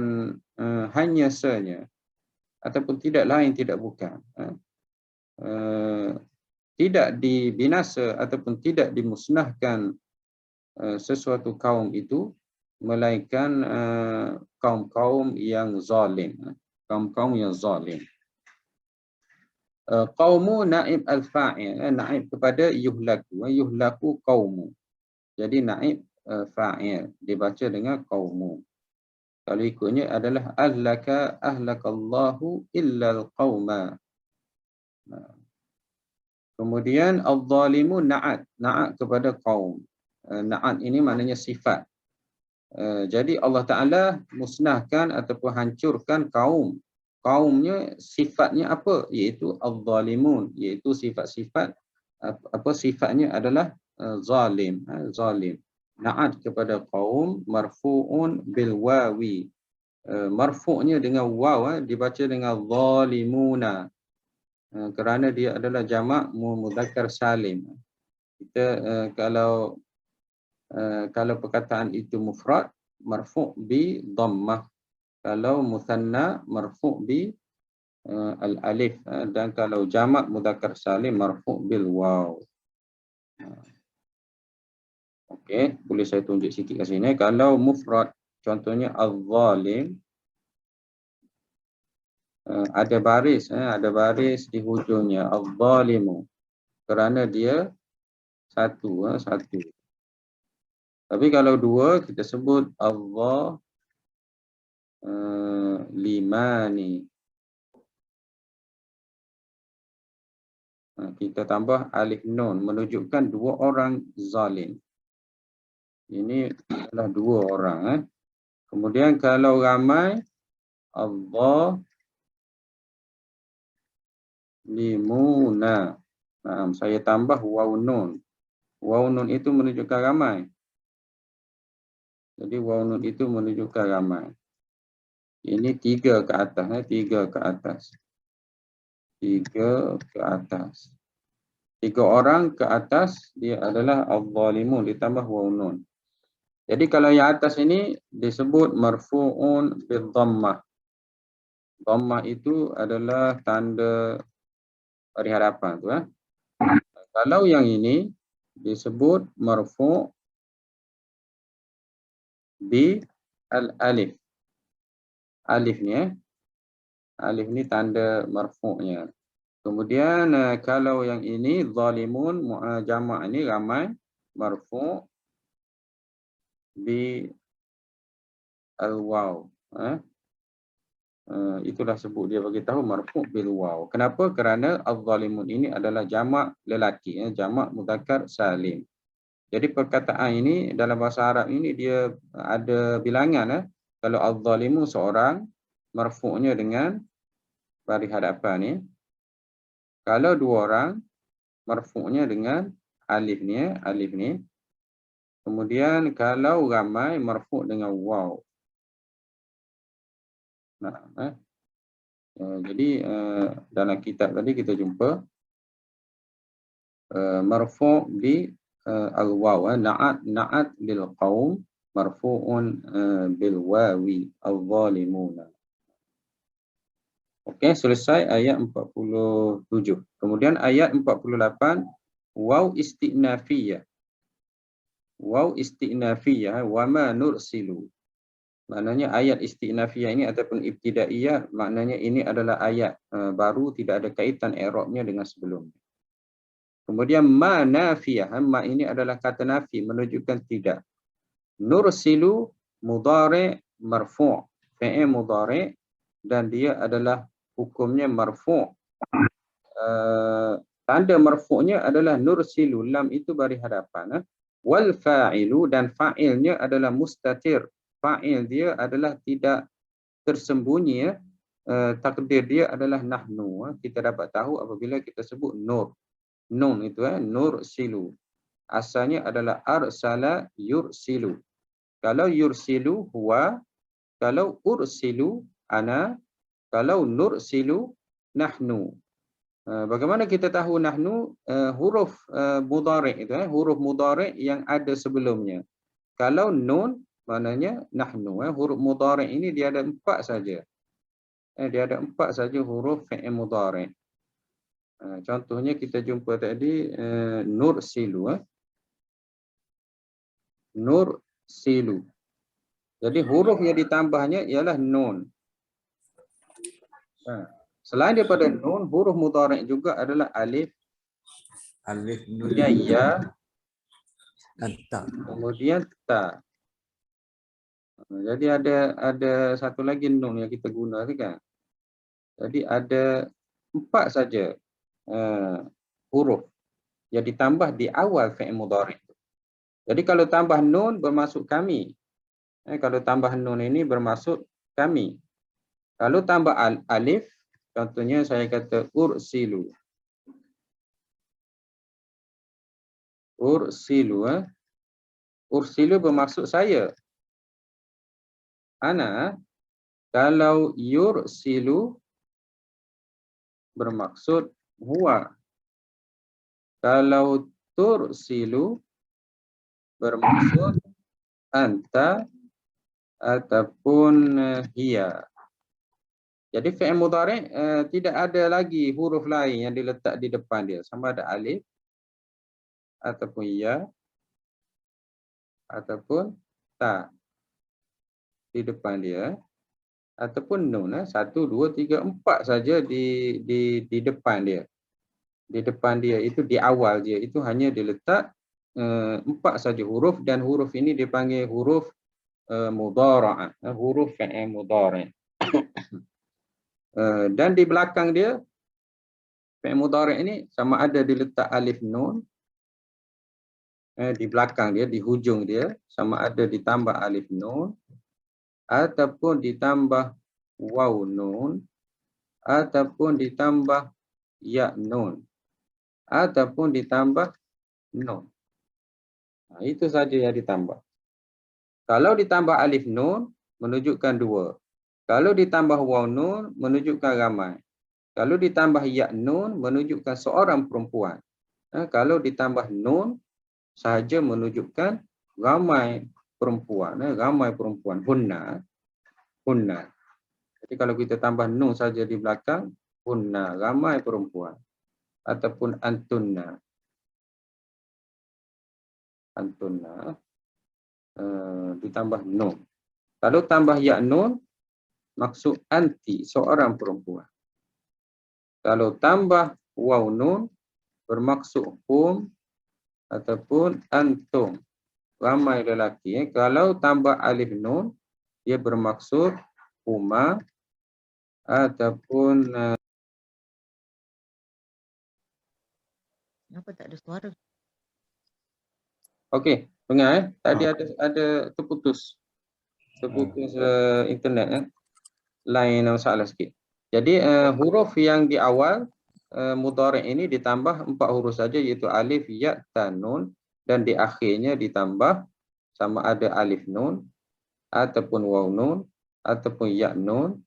hanya saja ataupun tidak lain tidak bukan. Tidak dibinasa ataupun tidak dimusnahkan sesuatu kaum itu, melainkan kaum-kaum yang zalim. Kaum-kaum yang zalim. Qaumu naib al-fa'il, naib kepada yuhlaku. Yuhlaku qaumu. Jadi naib fa'il dibaca dengan qaumu. Kalau ikutnya adalah ahlakallahu illal qauma. Kemudian al-zalimu na'at. Na'at kepada kaum. Na'at ini maknanya sifat. Jadi Allah Ta'ala musnahkan ataupun hancurkan kaum. Kaumnya sifatnya apa? Iaitu al-zalimun. Iaitu sifat-sifat, apa sifatnya adalah zalim. Zalim. Na'at kepada kaum, marfu'un bil wawi. Marfu'nya dengan waw, dibaca dengan zalimuna. Kerana dia adalah jamak mudzakkar salim. Kita kalau perkataan itu mufrad, marfu' bi dhammah. Kalau muthanna, marfu' bi al-alif. Dan kalau jamak mudzakkar salim, marfu' bil waw. Okey, boleh saya tunjuk sikit kat sini. Kalau mufrad, contohnya al-zalim, ada baris di hujungnya, al-zalimu. Kerana dia satu. Tapi kalau dua, kita sebut Allah limani. Kita tambah alif nun, menunjukkan dua orang zalim. Ini adalah dua orang. Kemudian kalau ramai, Allah limuna. Saya tambah waw nun. Waw nun itu menunjukkan ramai. Jadi waw nun itu menunjukkan ramai. Ini 3 ke atas. 3 ke atas. 3 ke atas. 3 orang ke atas, dia adalah al-zalimun ditambah waw nun. Jadi kalau yang atas ini disebut marfu'un bil dhammah. Dhammah itu adalah tanda hari hadapan tu. Kalau yang ini disebut marfu' bi al-alif. Alif ni alif ni tanda marfu'nya. Kemudian kalau yang ini zalimun jamak ni ramai, marfu' bi al-waw. Itulah sebut dia bagi tahu marfu' bil waw. Kenapa? Kerana az-zalimun ini adalah jamak lelaki, jamak mudzakkar salim. Jadi perkataan ini dalam bahasa Arab ini dia ada bilangan. Kalau az-zalimun seorang, marfu'nya dengan baris hadapan ni. Kalau dua orang, marfu'nya dengan alif ni. Kemudian kalau ramai, marfu' dengan waw. Nah, jadi dalam kitab tadi kita jumpa marfu' bi al-waw, na'at lil qaum marfu'un bil wawi al-zalimuna. Okey, selesai ayat 47. Kemudian ayat 48 waw istinafiyah. Waw istinafiyah wa ma nursilu. Maknanya ayat istinafiyah ini ataupun ibtidaiyah, maknanya ini adalah ayat baru, tidak ada kaitan i'rabnya dengan sebelumnya. Kemudian ma nafiyah, ma ini adalah kata nafi, menunjukkan tidak. Nursilu mudhari' marfu', fi'il mudhari' dan dia adalah hukumnya marfu'. Tanda marfu'nya adalah nursilu, lam itu baris hadapan. Wal fa'ilu, dan fa'ilnya adalah mustatir. Fa'il dia adalah tidak tersembunyi. Takdir dia adalah nahnu. Kita dapat tahu apabila kita sebut nur. Nun itu nur silu. Asalnya adalah arsala yursilu. Kalau yursilu huwa, kalau ursilu ana, kalau nursilu nahnu. Bagaimana kita tahu nahnu? Huruf mudhari' itu, huruf mudhari' yang ada sebelumnya. Kalau nun, maknanya nahnu. Huruf mudhari' ini dia ada 4 saja. Dia ada 4 saja huruf fi'il mudhari'. Contohnya kita jumpa tadi nursilu. Nursilu. Jadi huruf yang ditambahnya ialah nun. Selain daripada nun, huruf mudhari' juga adalah alif, nun, ya, dan ta. Kemudian ta. Jadi ada satu lagi nun yang kita guna kan. Jadi ada 4 saja huruf yang ditambah di awal fi'il mudhari'. Jadi kalau tambah nun bermaksud kami. Kalau tambah nun ini bermaksud kami. Kalau tambah alif, contohnya saya kata ursilu. Ursilu. Ursilu bermaksud saya. Ana. Kalau yursilu bermaksud huwa. Kalau tursilu bermaksud anta ataupun hiya. Jadi fi'il mudhari' tidak ada lagi huruf lain yang diletak di depan dia. Sama ada alif ataupun ya ataupun ta di depan dia, ataupun nun. 1, 2, 3, 4 saja di depan dia. Di depan dia itu di awal dia itu hanya diletak 4 saja huruf, dan huruf ini dipanggil huruf mudhara'ah, huruf fi'il mudhari'. Dan di belakang dia fi'il mudhari' ini sama ada diletak alif nun di belakang dia, di hujung dia, sama ada ditambah alif nun ataupun ditambah waw nun ataupun ditambah ya nun ataupun ditambah nun. Itu saja yang ditambah. Kalau ditambah alif nun menunjukkan 2. Kalau ditambah waw nun menunjukkan ramai. Kalau ditambah ya nun menunjukkan seorang perempuan. Kalau ditambah nun sahaja menunjukkan ramai perempuan, ramai perempuan. Hunna, hunna. Jadi kalau kita tambah nun saja di belakang, hunna, ramai perempuan. Ataupun antunna. Antunna, ditambah nun. Kalau tambah ya nun, maksud anti, seorang perempuan. Kalau tambah waw nun, bermaksud hum ataupun antum, ramai lelaki. Kalau tambah alif nun, dia bermaksud huma ataupun Kenapa tak ada suara? okey, dengar tadi ada terputus internet line masalah sikit. Jadi huruf yang di awal mudhari' ini ditambah 4 huruf saja, iaitu alif, ya, ta, nun, dan di akhirnya ditambah sama ada alif nun ataupun waw nun ataupun ya nun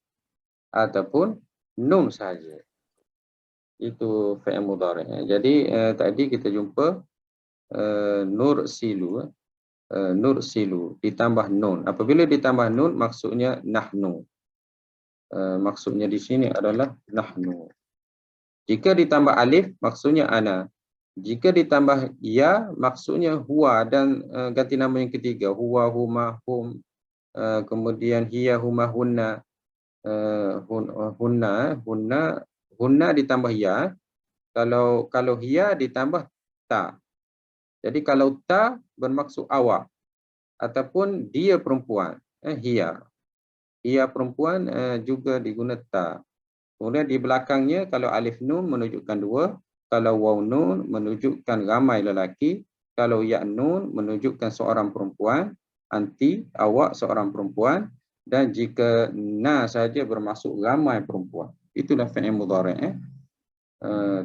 ataupun nun saja. Itu fi'il mudhari'. Jadi tadi kita jumpa nursilu, nursilu ditambah nun. Apabila ditambah nun maksudnya nahnu. Maksudnya di sini adalah nahnu. Jika ditambah alif maksudnya ana. Jika ditambah ya maksudnya huwa dan ganti nama yang ketiga, huwa, huma, hum, kemudian hiya, huma, hunna, hunna ditambah ya. Kalau hiya ditambah ta. Jadi kalau ta bermaksud awak ataupun dia perempuan, hiya. Hiya perempuan juga diguna ta. Kemudian di belakangnya kalau alif nun menunjukkan 2, kalau waw nun menunjukkan ramai lelaki, kalau ya nun menunjukkan seorang perempuan, anti, awak seorang perempuan, dan jika na saja bermaksud ramai perempuan. Itulah fi'il mudhari'.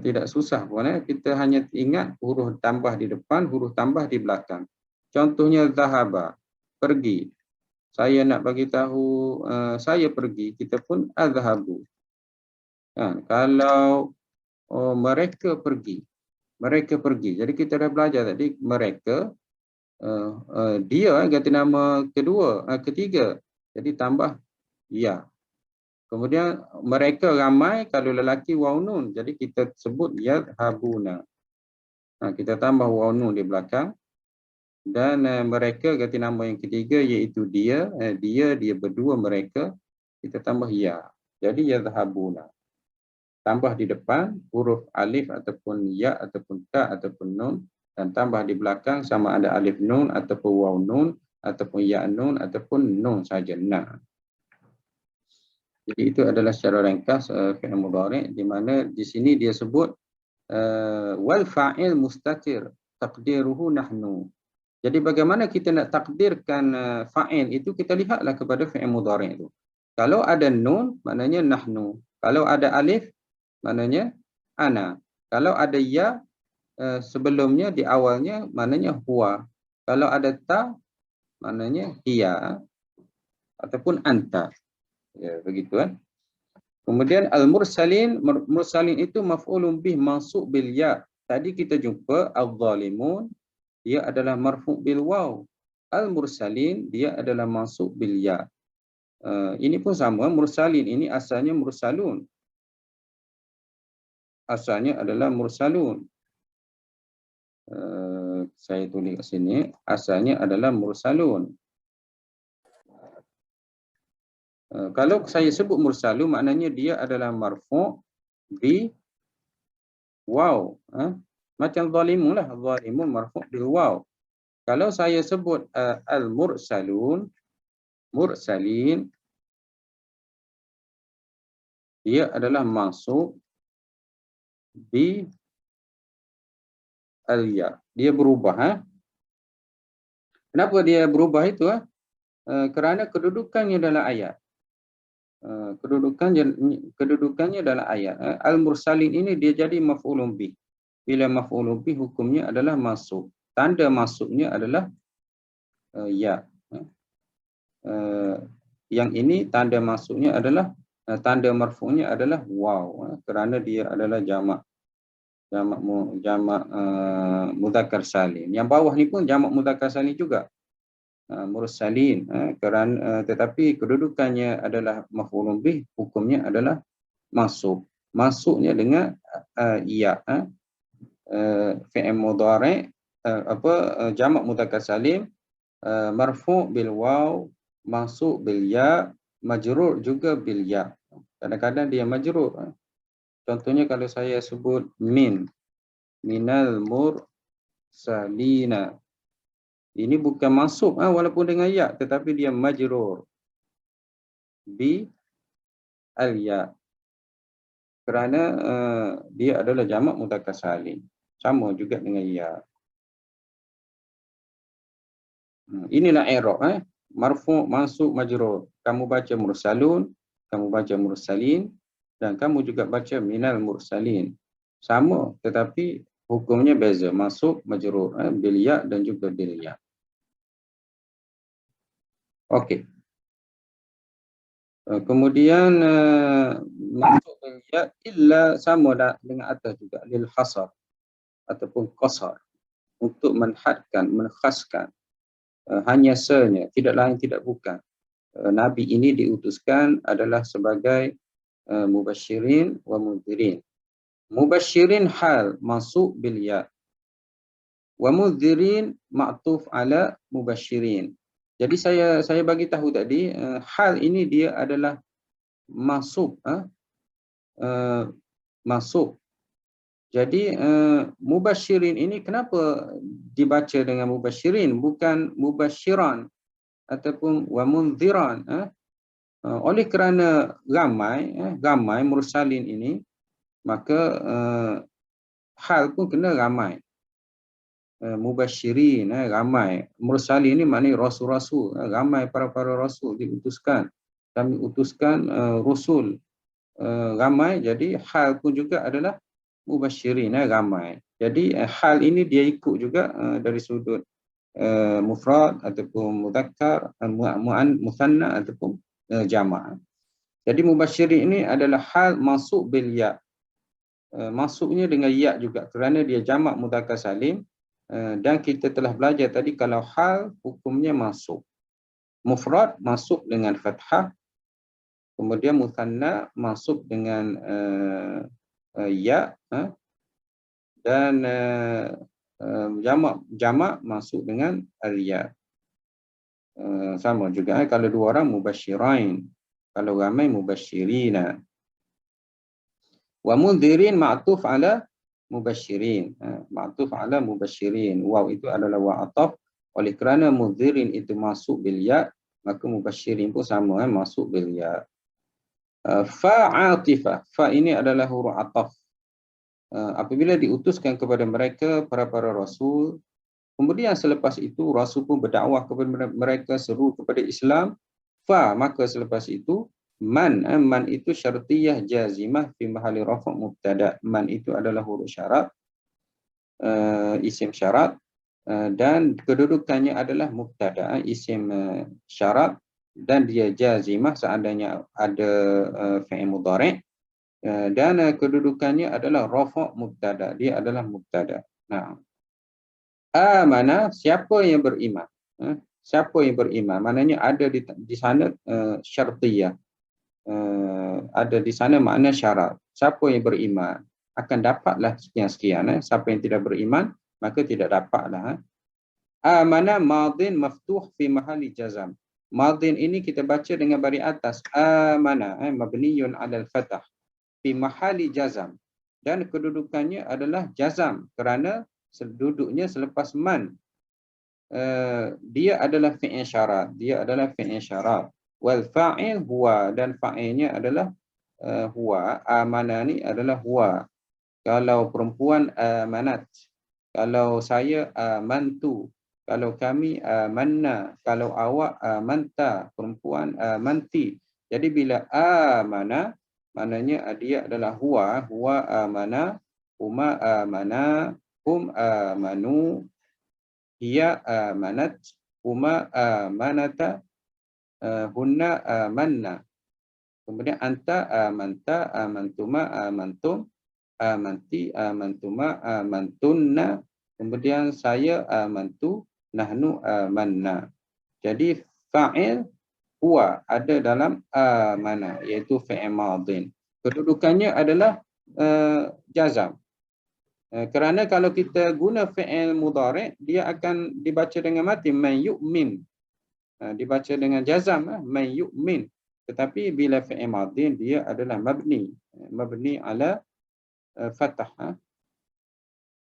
Tidak susah pun, kita hanya ingat huruf tambah di depan, huruf tambah di belakang. Contohnya zahaba, pergi. Saya nak bagi tahu saya pergi, kita pun azhabu. Kalau mereka pergi, mereka pergi. Jadi kita dah belajar tadi mereka, dia ganti nama ketiga. Jadi tambah ya. Kemudian mereka ramai, kalau lelaki waw nun. Jadi kita sebut yadhabuna. Kita tambah waw nun di belakang. Dan mereka ganti nama yang ketiga iaitu dia. Dia berdua mereka. Kita tambah ya. Jadi yadhabuna. Tambah di depan huruf alif ataupun ya ataupun ta ataupun nun. Dan tambah di belakang sama ada alif nun ataupun waw nun ataupun ya nun ataupun nun saja. Nah. Jadi itu adalah secara ringkas fi'il mudhari', di mana di sini dia sebut wal fa'il mustatir taqdiruhu nahnu. Jadi bagaimana kita nak takdirkan fa'il itu, kita lihatlah kepada fi'il mudhari' itu. Kalau ada nun maknanya nahnu. Kalau ada alif maknanya ana. Kalau ada ya sebelumnya di awalnya maknanya huwa. Kalau ada ta maknanya hiya ataupun anta. Ya, begitu kan. Kemudian al-mursalin, mursalin itu maf'ulun bih mansub bil ya. Tadi kita jumpa al-zalimun, dia adalah marfu' bil waw. Al-mursalin dia adalah mansub bil ya. Ini pun sama, mursalin ini asalnya mursalun. Asalnya adalah mursalun. Saya tulis kat sini, asalnya adalah mursalun. Kalau saya sebut mursalun, maknanya dia adalah marfu' bi waw. Macam zalimun lah, zalimun marfu' bi waw. Kalau saya sebut al-mursalun, mursalin, dia adalah mansub bi al-ya. Dia berubah. Kenapa dia berubah itu? Kerana kedudukannya dalam ayat. Kedudukannya dalam ayat. Al-mursalin ini dia jadi maf'ulun bih. Bila maf'ulun bih hukumnya adalah masuk. Tanda masuknya adalah ya. Yang ini tanda masuknya adalah tanda marfu'nya adalah waw. Kerana dia adalah jamak mudzakkar salim. Yang bawah ni pun jamak mudzakkar salim juga. mursalin, kerana tetapi kedudukannya adalah maf'ulun bih, hukumnya adalah masuk. Masuknya dengan ya, fi'il mudhari' jamak mudzakkar salim, marfu' bil waw, mansub bil ya, majrur juga bil ya. Kadang-kadang dia majrur. Contohnya kalau saya sebut minal mursalina. Ini bukan masuk walaupun dengan ya, tetapi dia majrur bi al ya. Kerana dia adalah jamak mudzakkar salim. Sama juga dengan ya. Inilah i'rab, marfu', mansub, majrur. Kamu baca mursalun, kamu baca mursalin, dan kamu juga baca minal mursalin. Sama, tetapi hukumnya beza. Masuk, majrur, bil ya dan juga bil ya. Okey. Kemudian masuk bil ya illa sama dengan atas juga lil hasar ataupun qasar, untuk menhadkan, menkhaskan. Hanya senya, tidak lain tidak bukan. Nabi ini diutuskan adalah sebagai mubasyirin wa mundhirin. Mubasyirin hal masuk bil ya, wa mundhirin ma'tuf ala mubasyirin. Jadi saya bagi tahu tadi, hal ini dia adalah masuk, masuk. Jadi mubasyirin ini kenapa dibaca dengan mubasyirin, bukan mubasyiran ataupun wa mundhiran? Oleh kerana ramai mursalin ini, maka hal pun kena ramai. Mubasyirin, ramai. Mursalin ini maknanya rasul-rasul, ramai para rasul diutuskan. Kami utuskan rusul ramai, jadi hal pun juga adalah mubasyirin, ramai. Jadi hal ini dia ikut juga dari sudut mufrad ataupun mudzakkar, musanna ataupun jamak. Jadi mubasyirin ini adalah hal masuk bil ya. Masuknya dengan ya juga kerana dia jamak mudzakkar salim, dan kita telah belajar tadi kalau hal hukumnya masuk. Mufrad masuk dengan fathah, kemudian musanna masuk dengan ya, dan jamak masuk dengan al-ya. Sama juga kalau dua orang mubasyirain, kalau ramai mubasyirina. Wa mundhirin ma'tuf ala mubasyirin, ma'tuf ala mubasyirin. Waw itu adalah wa ataf. Oleh kerana mundhirin itu masuk bil ya, maka mubasyirin pun sama, masuk bil ya. Fa'atifah, fa ini adalah huruf ataf. Apabila diutuskan kepada mereka para rasul, kemudian selepas itu rasul pun berdakwah kepada mereka, seru kepada Islam, fa maka selepas itu man itu syartiyah jazimah fi mahalli rafa' mubtada. Man itu adalah huruf syarat, isim syarat, dan kedudukannya adalah mubtada, isim syarat, dan dia jazimah seandainya ada fi'il mudhari', dan kedudukannya adalah rafa' mubtada, dia adalah mubtada. Nah, amana, siapa yang beriman? Siapa yang beriman? Maknanya ada di sana syartiyah, ada di sana makna syarat. Siapa yang beriman akan dapatlah sekian-sekian. Siapa yang tidak beriman maka tidak dapatlah. Amana madin maftuh fi mahalli jazam. Madin ini kita baca dengan baris atas, amana mabniyun 'alal fathah fi mahalli jazam, dan kedudukannya adalah jazam kerana duduknya selepas man. Dia adalah fi'il syarat, dia adalah fi'il syarat. Wal fa'il huwa, dan fa'ilnya adalah huwa. Amana ni adalah huwa. Kalau perempuan amanat, kalau saya amantu, kalau kami amanna, kalau awak amanta, perempuan amanti. Jadi bila amana, maknanya dia adalah huwa amana, huma amana, hum amanu, hiya amanat, huma amanata, hunna amanna. Kemudian anta amanta, amantuma amantum, amanti amantuma amantunna. Kemudian saya amantu, nahnu amanna. Jadi fa'il huwa ada dalam amana, iaitu fi'il madin. Kedudukannya adalah jazam. Kerana kalau kita guna fi'il mudhari', dia akan dibaca dengan mati, man yu'min. Dibaca dengan jazam, man yu'min. Tetapi bila fi'il madin, dia adalah mabni. Mabni ala fathah.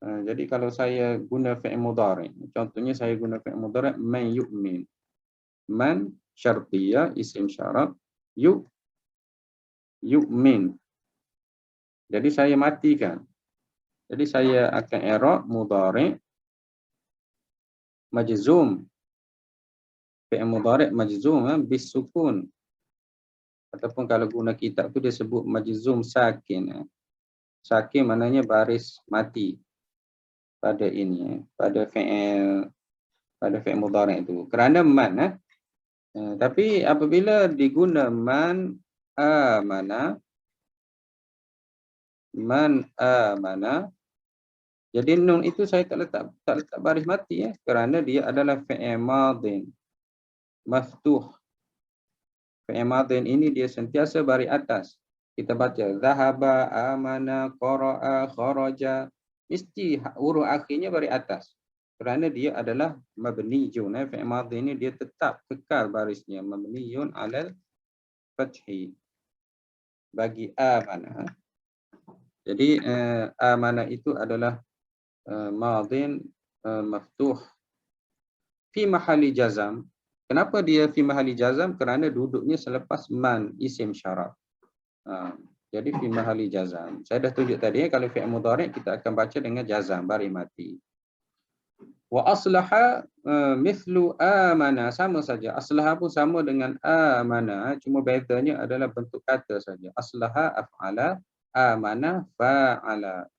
Jadi kalau saya guna fi'il mudhari', contohnya saya guna fi'il mudhari', man yu'min. Man syartiyah, isim syarat, yu'min. Jadi saya matikan. Jadi saya akan i'rab mudhari' majzum. Fi'il mudhari' majzum bis sukun. Ataupun kalau guna kitab tu dia sebut majzum sakin. Sakin maknanya baris mati pada ini, pada fi'il mudhari' itu. Kerana man tapi apabila diguna man amana, jadi nun itu saya tak letak baris mati kerana dia adalah fi'il madin maftuh. Fi'il madin ini dia sentiasa baris atas. Kita baca zahaba, amana, qara'a, kharaja, mesti huruf akhirnya baris atas. Kerana dia adalah mabniyun. Fi'il madin ini dia tetap kekal barisnya, mabniyun 'alal fathi. Bagi amana. Jadi amana itu adalah madin maftuh fi mahalli jazam. Kenapa dia fi mahalli jazam? Kerana duduknya selepas man, isim syarat. Jadi fi mahalli jazam. Saya dah tunjuk tadi kalau fi'il mudhari' kita akan baca dengan jazam, baris mati. Wa aslaha mithlu amana, sama saja. Aslaha pun sama dengan amana, cuma bedanya adalah bentuk kata saja. Aslaha af'ala, amana fa'ala.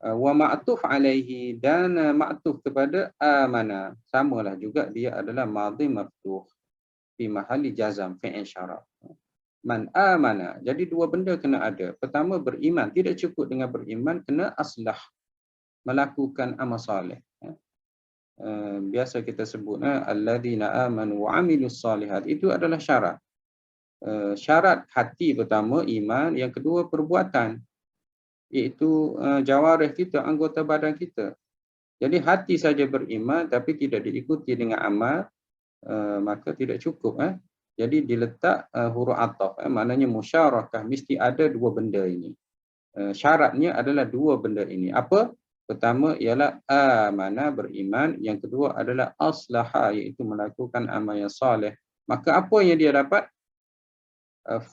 Wa ma'tuf alaihi, dan ma'tuf kepada amana, samalah juga, dia adalah madhi maftuh fi mahalli jazam, fi'il syarat. Man amana, jadi dua benda kena ada. Pertama, beriman. Tidak cukup dengan beriman, kena aslah, melakukan amal soleh. Biasa kita sebut alladzina amanu wa amilus solihat, itu adalah syarat. Syarat hati pertama iman, yang kedua perbuatan, iaitu jawarih kita, anggota badan kita. Jadi hati saja beriman tapi tidak diikuti dengan amal, maka tidak cukup. Jadi diletak huruf ataf, maknanya musyarakah, mesti ada dua benda ini. Syaratnya adalah dua benda ini. Apa? Pertama ialah amana, beriman. Yang kedua adalah aslaha, iaitu melakukan amal yang soleh. Maka apa yang dia dapat?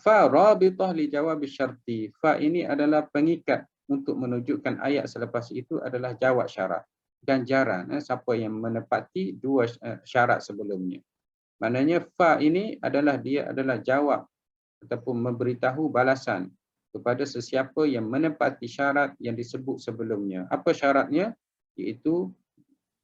Fa rabitah li jawab syarti. Fa ini adalah pengikat untuk menunjukkan ayat selepas itu adalah jawab syarat. Ganjaran siapa yang menepati dua syarat sebelumnya. Maknanya fa ini adalah dia adalah jawab ataupun memberitahu balasan kepada sesiapa yang menepati syarat yang disebut sebelumnya. Apa syaratnya? Iaitu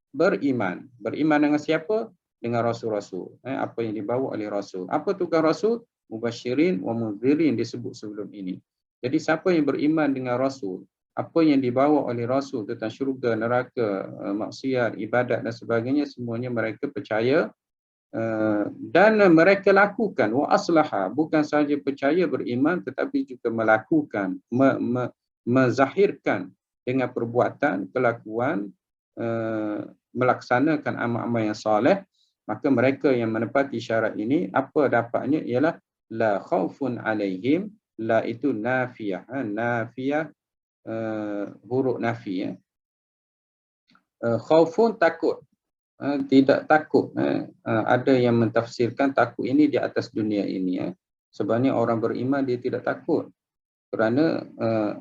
beriman. Beriman dengan siapa? Dengan rasul-rasul. Apa yang dibawa oleh rasul. Apa tugas rasul? Mubasyirin wa munzirin disebut sebelum ini. Jadi siapa yang beriman dengan rasul, apa yang dibawa oleh rasul tentang syurga, neraka, maksiat, ibadat dan sebagainya, semuanya mereka percaya dan mereka lakukan. Wa aslaha, bukan sahaja percaya beriman tetapi juga melakukan, menzahirkan dengan perbuatan, kelakuan, melaksanakan amal-amal yang soleh. Maka mereka yang menepati syarat ini, apa dapatnya ialah la khaufun alaihim. La itu nafiyah, nafiyah huruf nafi. Khaufun takut, tidak takut. Ada yang mentafsirkan takut ini di atas dunia ini. Sebenarnya orang beriman dia tidak takut kerana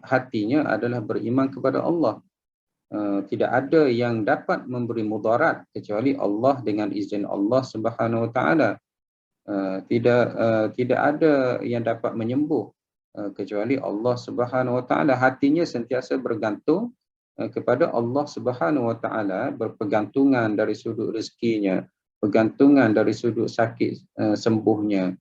hatinya adalah beriman kepada Allah. Tidak ada yang dapat memberi mudarat kecuali Allah dengan izin Allah Subhanahu Wa Taala. Tidak ada yang dapat menyembuh kecuali Allah Subhanahu Wa Taala. Hatinya sentiasa bergantung kepada Allah Subhanahu Wa Taala, berpegantungan dari sudut rezekinya, pergantungan dari sudut sakit sembuhnya,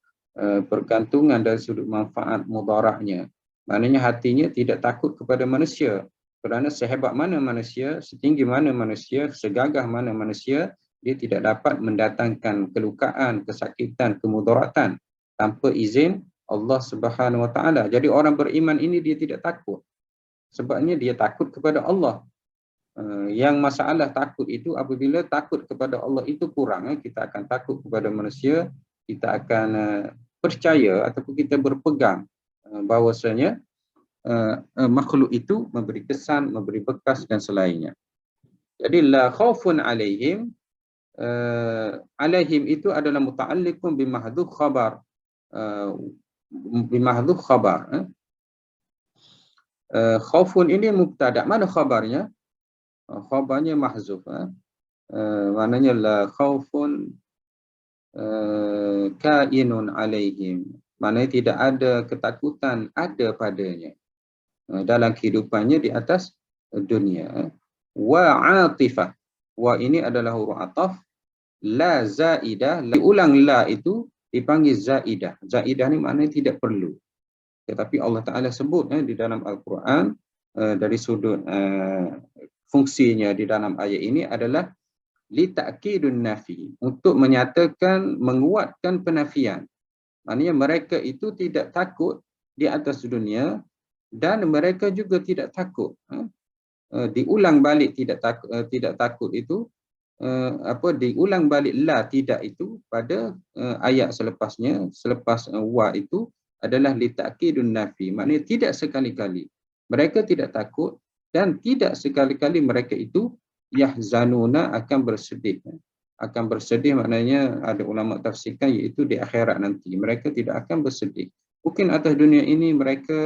pergantungan dari sudut manfaat mudaratnya. Maknanya hatinya tidak takut kepada manusia. Kerana sehebat mana manusia, setinggi mana manusia, segagah mana manusia, Dia tidak dapat mendatangkan kelukaan, kesakitan, kemudaratan tanpa izin Allah Subhanahu Wa Taala. Jadi orang beriman ini dia tidak takut. Sebabnya dia takut kepada Allah. Yang masalah takut itu apabila takut kepada Allah itu kurang, kita akan takut kepada manusia, kita akan percaya ataupun kita berpegang bahawasanya makhluk itu memberi kesan, memberi bekas dan selainnya. Jadi la khaufun alaihim, alaihim itu adalah muta'alliqun bimahdhuf khabar, bimahdhuf khabar. Khaufun ini mubtada, mana khabarnya? Khabarnya mahzuf. Maknanya la khaufun kainun alaihim, maknanya tidak ada ketakutan ada padanya dalam kehidupannya di atas dunia. Wa atifah, wa ini adalah huruf ataf, la zaidah, diulang la itu dipanggil zaidah. Zaidah ni maknanya tidak perlu, tetapi Allah Ta'ala sebut di dalam Al-Quran dari sudut fungsinya di dalam ayat ini adalah li ta'kidun nafi, untuk menyatakan, menguatkan penafian. Maknanya mereka itu tidak takut di atas dunia dan mereka juga tidak takut. Diulang balik tidak takut itu diulang balik la tidak itu pada ayat selepasnya, selepas wa itu adalah li ta'kidun nafi, maknanya tidak sekali-kali mereka tidak takut dan tidak sekali-kali mereka itu yahzanuna, akan bersedih. Akan bersedih maknanya ada ulama tafsirkan iaitu di akhirat nanti mereka tidak akan bersedih. Mungkin atas dunia ini mereka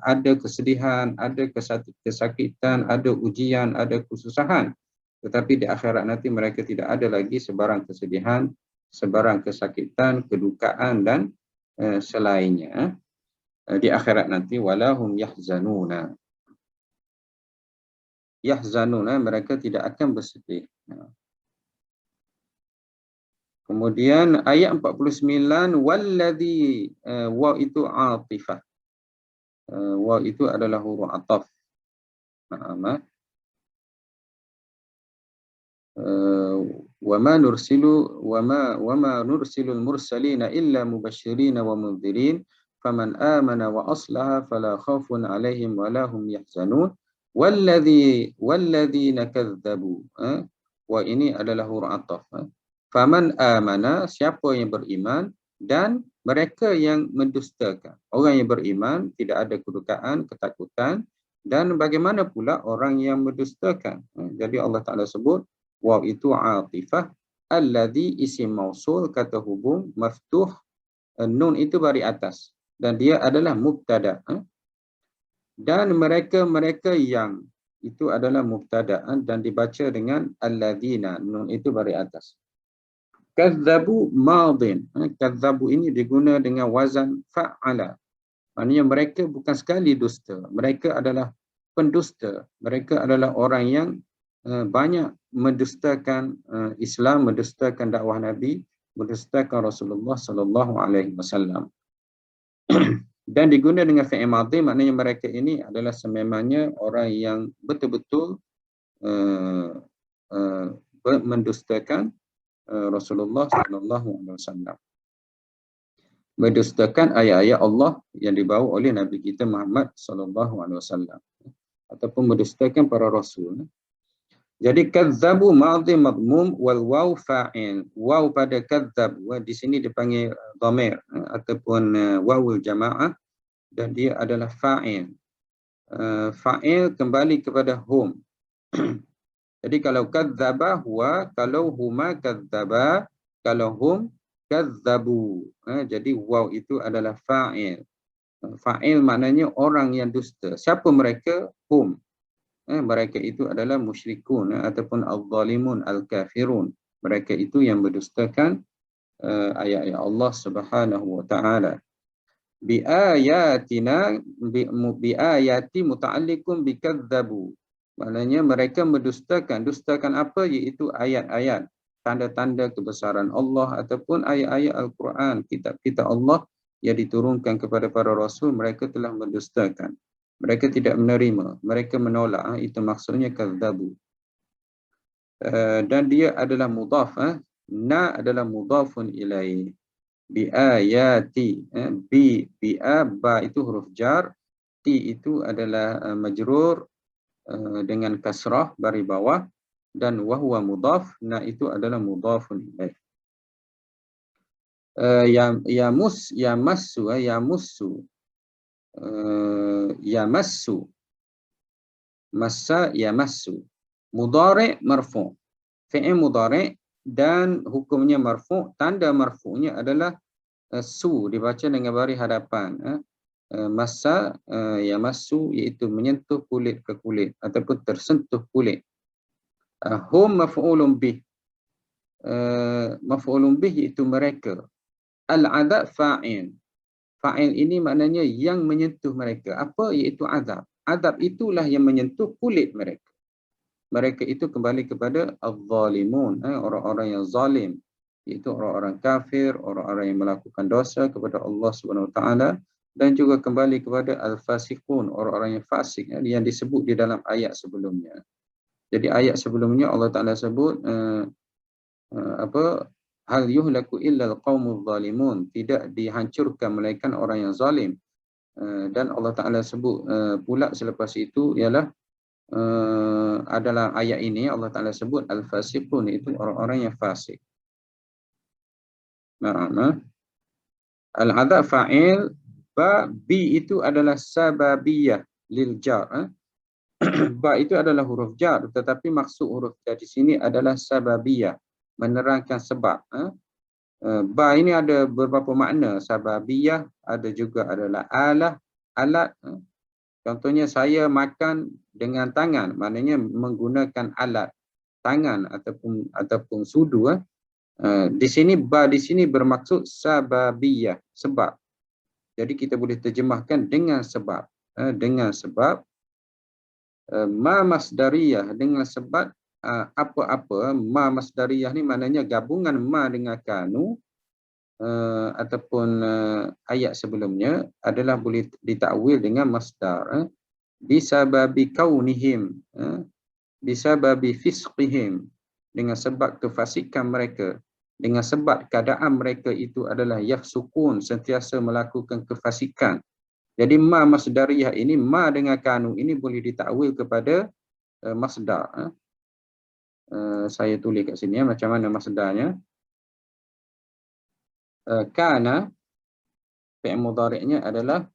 ada kesedihan, ada kesakitan, ada ujian, ada kesusahan. Tetapi di akhirat nanti mereka tidak ada lagi sebarang kesedihan, sebarang kesakitan, kedukaan dan selainnya. Di akhirat nanti walahum yahzanuna. Yahzanuna, mereka tidak akan bersedih. Kemudian ayat 49, walladhi, wa itu atifah. Wa itu adalah huruf ataf. Wama nursilul mursalina illa mubasysyirin wa mundhirin faman amana wa aslaha fala khaufun alaihim wa lahum yahzanun. Walladzina kadzdzabu, wa ini adalah huruf ataf. Faman amana, siapa yang beriman, dan mereka yang mendustakan. Orang yang beriman tidak ada kedukaan, ketakutan, dan bagaimana pula orang yang mendustakan. Jadi Allah Ta'ala sebut waw itu atifah, alladhi isim mausul, kata hubung maftuh, nun itu bari atas dan dia adalah mubtada. Dan mereka yang itu adalah mubtada dan dibaca dengan alladzina, nun itu bari atas. Kadzabu madin, kadzabu ini diguna dengan wazan fa'ala, maknanya mereka bukan sekali dusta, mereka adalah pendusta, mereka adalah orang yang banyak mendustakan Islam, mendustakan dakwah Nabi, mendustakan Rasulullah sallallahu alaihi wasallam. Dan diguna dengan fi'il madhi, maknanya mereka ini adalah sememangnya orang yang betul-betul mendustakan Rasulullah sallallahu alaihi wasallam. Mendustakan ayat-ayat Allah yang dibawa oleh Nabi kita Muhammad sallallahu alaihi wasallam, ataupun mendustakan para rasul. Jadi kadzabu madhi madmum wal waw fa'il. Waw pada kadzab, di sini dipanggil dhamir ataupun wawul jamaah, dan dia adalah fa'il. Fa'il kembali kepada hum. Jadi kalau kadzaba huwa, kalau huma kadzaba, kalau hum kadzabu. Jadi waw itu adalah fa'il. Fa'il maknanya orang yang dusta. Siapa mereka? Hum. Mereka itu adalah musyrikun ataupun al-zalimun al-kafirun. Mereka itu yang mendustakan ayat-ayat Allah Subhanahu wa taala. Bi ayatina bi ayati muta'alliqun bi kadzabu. Maknanya mereka mendustakan. Dustakan apa? Iaitu ayat-ayat, tanda-tanda kebesaran Allah ataupun ayat-ayat Al-Quran, kitab-kitab Allah yang diturunkan kepada para rasul, mereka telah mendustakan. Mereka tidak menerima, mereka menolak. Itu maksudnya kadzabu. Dan dia adalah mudhaf. Na adalah mudhafun ilaih. Bi ayati. Bi ba itu huruf jar. Ti itu adalah majrur dengan kasrah bari bawah. Dan wahwa mudhaf. Na itu adalah mudhafun ilaih. Yamassu. Yamassu. Massa yamassu. Mudhari' marfu'. Fi'il mudhari' dan hukumnya marfu'. Tanda marfu'nya adalah su, dibaca dengan baris hadapan. Massa yamassu, iaitu menyentuh kulit ke kulit ataupun tersentuh kulit. Hum maf'ulun bih. Maf'ulun bih iaitu mereka. Al-'adab fa'il. Fa'il ini maknanya yang menyentuh mereka. Apa iaitu azab? Azab itulah yang menyentuh kulit mereka. Mereka itu kembali kepada az-zalimun, orang-orang yang zalim, iaitu orang-orang kafir, orang-orang yang melakukan dosa kepada Allah Subhanahu Wa Taala, dan juga kembali kepada al-fasiqun, orang-orang yang fasik, yang disebut di dalam ayat sebelumnya. Jadi ayat sebelumnya Allah Taala sebut hal yuhlaku illa al-qaumuz zalimun, tidak dihancurkan melainkan orang yang zalim. Dan Allah Taala sebut pula selepas itu ialah adalah ayat ini Allah Taala sebut al-fasiqun, itu orang-orang yang fasik. Al-'adab fa'il, ba bi itu adalah sababiyah lil jar. Ba itu adalah huruf jar, tetapi maksud huruf jar di sini adalah sababiyah, menerangkan sebab. Ba ini ada beberapa makna. Sababiyah ada juga adalah alat. Contohnya saya makan dengan tangan, maknanya menggunakan alat tangan ataupun sudu. Di sini ba di sini bermaksud sababiyah, sebab. Jadi kita boleh terjemahkan dengan sebab. Dengan sebab ma masdariyah, dengan sebab apa-apa. Ma masdariyah ni maknanya gabungan ma dengan kanu. Ataupun ayat sebelumnya adalah boleh ditakwil dengan masdar. Bisababi kaunihim, bisababi fisqihim, dengan sebab kefasikan mereka, dengan sebab keadaan mereka itu adalah yafsukun, sentiasa melakukan kefasikan. Jadi ma masdariyah ini, ma dengan kanu ini boleh ditakwil kepada masdar. Saya tulis kat sini macam mana masdarnya. Kana, fi'il mudhari'nya adalah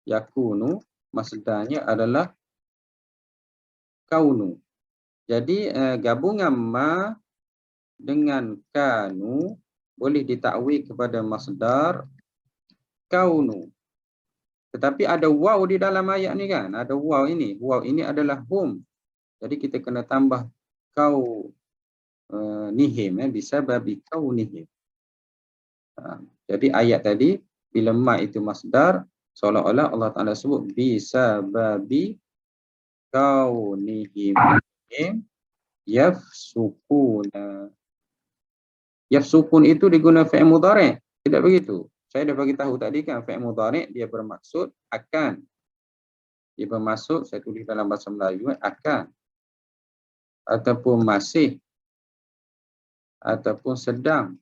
yakunu, masdarnya adalah kaunu. Jadi gabungan ma dengan kanu boleh ditakwil kepada masdar kaunu. Tetapi ada waw di dalam ayat ni kan? Ada waw ini. Waw ini adalah hum. Jadi kita kena tambah kau nihim, bisa babi kau nihim. Jadi ayat tadi bila ma itu masdar, seolah-olah Allah Taala sebut bisa babi kaunihim yafsukuna. Yafsukun itu digunakan fi'il mudhari', tidak begitu? Saya dah bagi tahu tadi kan, fi'il mudhari' dia bermaksud akan. Dia bermaksud, saya tulis dalam bahasa Melayu, akan, ataupun masih, ataupun sedang.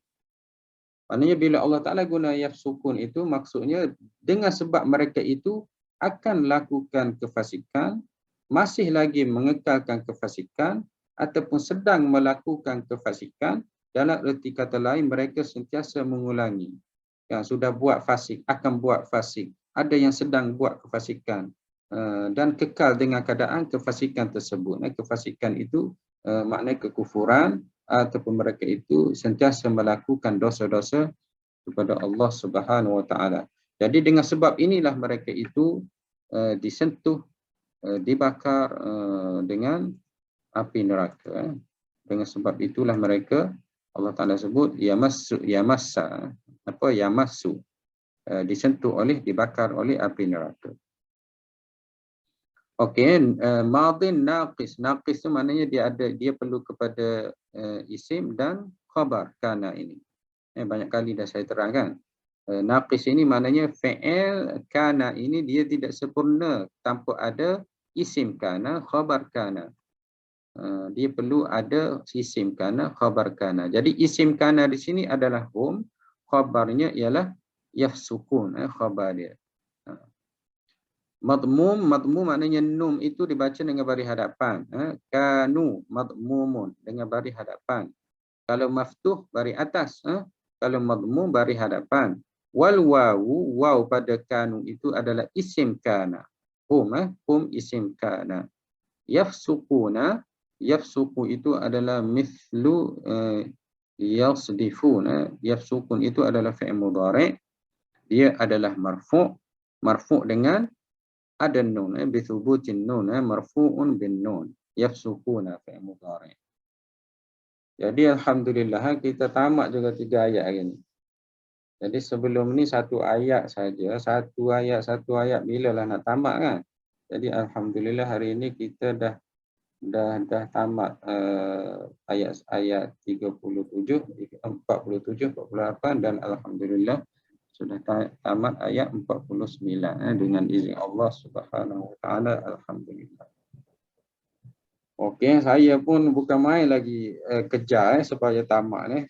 Maknanya bila Allah Ta'ala guna yafsukun itu, maksudnya dengan sebab mereka itu akan lakukan kefasikan, masih lagi mengekalkan kefasikan, ataupun sedang melakukan kefasikan. Dalam erti kata lain, mereka sentiasa mengulangi. Yang sudah buat fasik, akan buat fasik. Ada yang sedang buat kefasikan. Dan kekal dengan keadaan kefasikan tersebut. Kefasikan itu maknanya kekufuran, ataupun mereka itu sentiasa melakukan dosa-dosa kepada Allah Subhanahu Wa Taala. Jadi dengan sebab inilah mereka itu disentuh, dibakar dengan api neraka. Dengan sebab itulah mereka, Allah Taala sebut yamassa, yamassu, disentuh oleh, dibakar oleh api neraka. Okey, madin naqis. Naqis tu maknanya dia perlu kepada isim dan khabar kana ini. Banyak kali dah saya terangkan. Naqis ini maknanya fi'il kana ini dia tidak sempurna tanpa ada isim kana, khabar kana. Dia perlu ada isim kana, khabar kana. Jadi isim kana di sini adalah hum, khabarnya ialah yafsukun, khabar dia. Madmum maknanya num itu dibaca dengan baris hadapan. Kanu madmumun dengan baris hadapan. Kalau maftuh baris atas. Kalau madmum baris hadapan. Wal wawu, waw pada kanu itu adalah isim kana. Hum isim kana. Yafsukuna, yafsuku itu adalah mithlu yasdifuna. Yafsukun itu adalah fi'il mudhari'. Dia adalah marfu'. Marfu' dengan ada nun, bithubutin nun, marfu'un bin nun. Yafsukuna fi'il mudhari'. Jadi alhamdulillah kita tamat juga 3 ayat hari ini. Jadi sebelum ni satu ayat saja, satu ayat bilalah nak tamat kan. Jadi alhamdulillah hari ini kita dah tamat ayat 37, 47, 48 dan alhamdulillah sudah tamat ayat 49 dengan izin Allah Subhanahu wa taala, alhamdulillah. Okey, saya pun bukan main lagi kejar supaya tamat ni.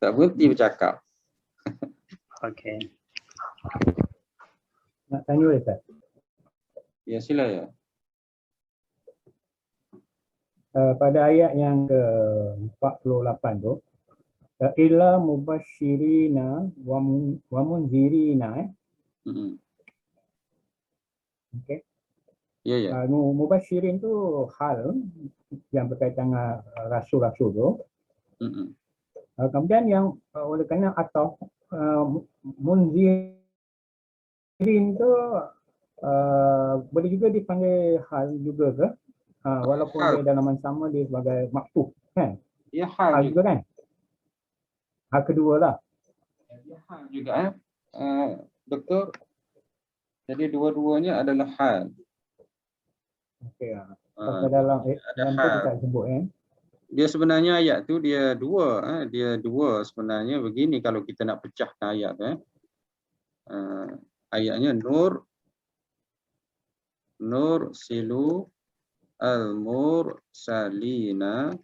Tak berhenti bercakap. Okey. Nak tanya Ustaz? Ya, sila ya. Pada ayat yang ke-48 tu, illa mubasyirina wa munzirina. Okey. Ya, ya. Mubasyirin tu hal yang berkaitan dengan rasul-rasul tu. Kemudian yang oleh kerana atau munzirin tu boleh juga dipanggil hal juga ke? Walaupun dia dalam sama dia sebagai maktub kan? Ya, hal juga kan? Hal kedua lah. Ya, hal juga doktor. Jadi dua-duanya adalah hal. Okey. Dalam tu tak sebut Dia sebenarnya ayat tu dia dua sebenarnya begini kalau kita nak pecahkan ayat tu ayatnya nur silu al-mursalina,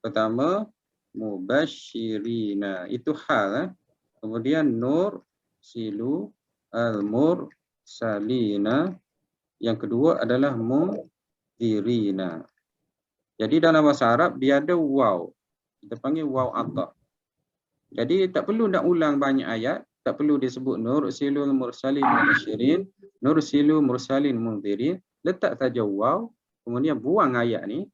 pertama mubasyirina itu hal kemudian nur silu al-mursalina yang kedua adalah munzirina. Jadi dalam bahasa Arab dia ada waw. Kita panggil waw ataf. Jadi tak perlu nak ulang banyak ayat, tak perlu disebut nursilul mursalin mubasyirin, nursilu mursalin munzirin, letak saja waw, kemudian buang ayat ni.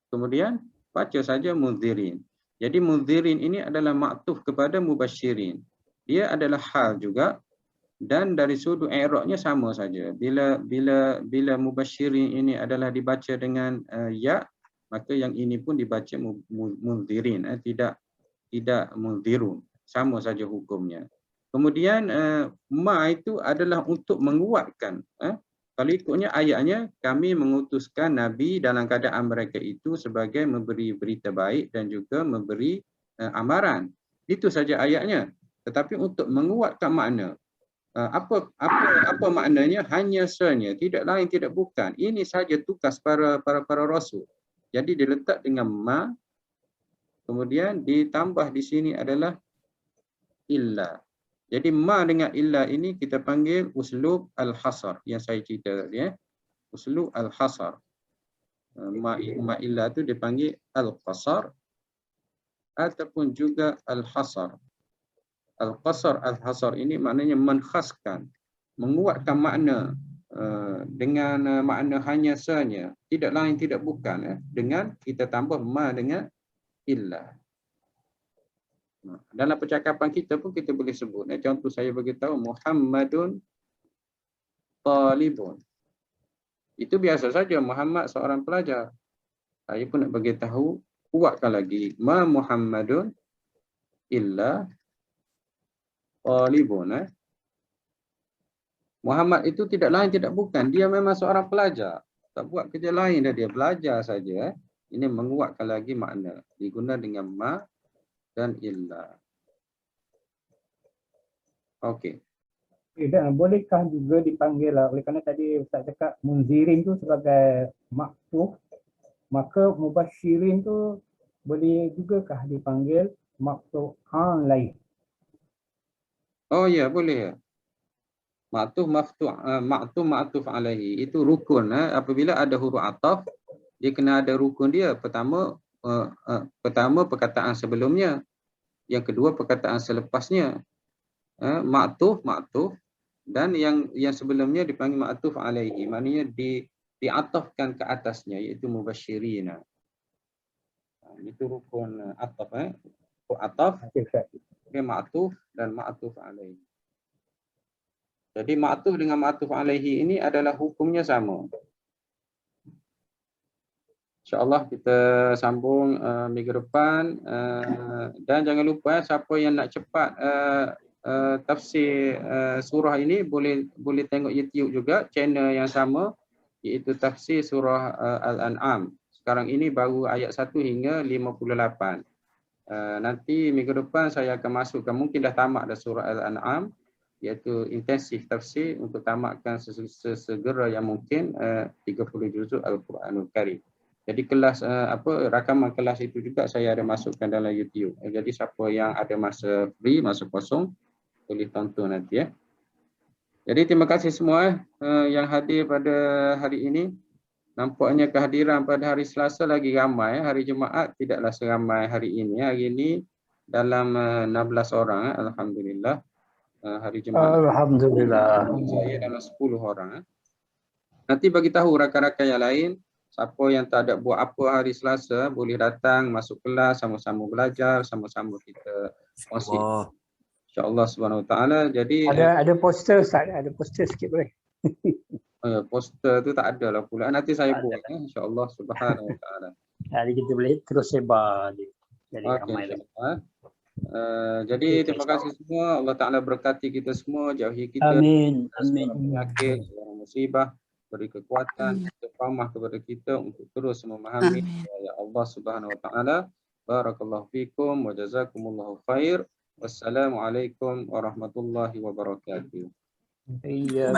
Kemudian baca saja munzirin. Jadi munzirin ini adalah maktuf kepada mubasyirin. Dia adalah hal juga. Dan dari sudut i'rabnya sama saja. Bila mubasyirin ini adalah dibaca dengan ya, maka yang ini pun dibaca munzirin, tidak munzirun. Sama saja hukumnya. Kemudian ma itu adalah untuk menguatkan. Kalau ikutnya ayatnya, kami mengutuskan Nabi dalam keadaan mereka itu sebagai memberi berita baik dan juga memberi amaran. Itu saja ayatnya. Tetapi untuk menguatkan makna. Apa maknanya? Hanya sebenarnya, tidak lain tidak bukan. Ini saja tugas para rasul. Jadi diletak dengan ma, kemudian ditambah di sini adalah illa. Jadi ma dengan illa ini kita panggil uslub al-hasar yang saya cerita tadi. Uslub al-hasar. Ma illa itu dipanggil al-qasar ataupun juga al-hasar. Al-qasar, al-hasar ini maknanya menkhaskan, menguatkan makna dengan makna hanya sahaja, tidak lain tidak bukan, dengan kita tambah ma dengan illa. Dalam percakapan kita pun kita boleh sebut. Contoh saya beritahu Muhammadun talibun. Itu biasa saja, Muhammad seorang pelajar. Saya pun nak bagi tahu, kuatkan lagi, ma Muhammadun illa talibun. Muhammad itu tidak lain tidak bukan, dia memang seorang pelajar. Tak buat kerja lain dah, dia belajar saja. Ini menguatkan lagi makna. Diguna dengan ma dan illa. Okey. Dan bolehkah juga dipanggil oleh kerana tadi Ustaz cakap munzirin tu sebagai maktuf, maka mubasyirin tu boleh jugakah dipanggil maktuf alaih? Oh ya, boleh ya. Ma'tuf alaihi itu rukun. Apabila ada huruf ataf, dia kena ada rukun dia. Pertama perkataan sebelumnya, yang kedua perkataan selepasnya. Ma'tuf dan yang sebelumnya dipanggil ma'tuf alaihi, maknanya diatafkan ke atasnya, iaitu mubasyirina. Itu rukun ataf. Ataf, ma'tuf dan ma'tuf alaihi. Jadi ma'tuf dengan ma'tuf alaihi ini adalah hukumnya sama. InsyaAllah kita sambung minggu depan. Dan jangan lupa siapa yang nak cepat tafsir surah ini boleh tengok YouTube juga, channel yang sama, iaitu tafsir surah Al-An'am. Sekarang ini baru ayat 1 hingga 58. Nanti minggu depan saya akan masukkan, mungkin dah tamat dah surah Al-An'am, iaitu intensif tafsir untuk tamatkan sesegera yang mungkin 30 juzuk Al-Quranul Karim. Jadi kelas rakaman kelas itu juga saya ada masukkan dalam YouTube. Jadi siapa yang ada masa free, masa kosong, boleh tonton nanti ya. Jadi terima kasih semua yang hadir pada hari ini. Nampaknya kehadiran pada hari Selasa lagi ramai. Hari Jumaat tidaklah seramai hari ini. Hari ini dalam 16 orang. Alhamdulillah. Hari Jumaat. Alhamdulillah. Saya dalam 10 orang. Nanti bagi tahu rakan-rakan yang lain, siapa yang tak ada buat apa hari Selasa, boleh datang, masuk kelas, sama-sama belajar, sama-sama kita kongsi. InsyaAllah subhanahu wa ta'ala. Jadi Ada poster Ustaz, ada poster sikit boleh? poster tu tak ada lah pula. Nanti saya buat insyaAllah subhanahu wa ta'ala. Jadi kita boleh terus sebar dia. Jadi ramai lagi. Jadi terima kasih semua. Allah Ta'ala berkati kita semua, jauhi kita Amin. segala penyakit, segala musibah, beri kekuatan, istiqamah kepada kita untuk terus memahami ya Allah Subhanahu wa taala. Barakallahu fikum wa jazakumullahu khair. Wassalamualaikum warahmatullahi wabarakatuh. Iya.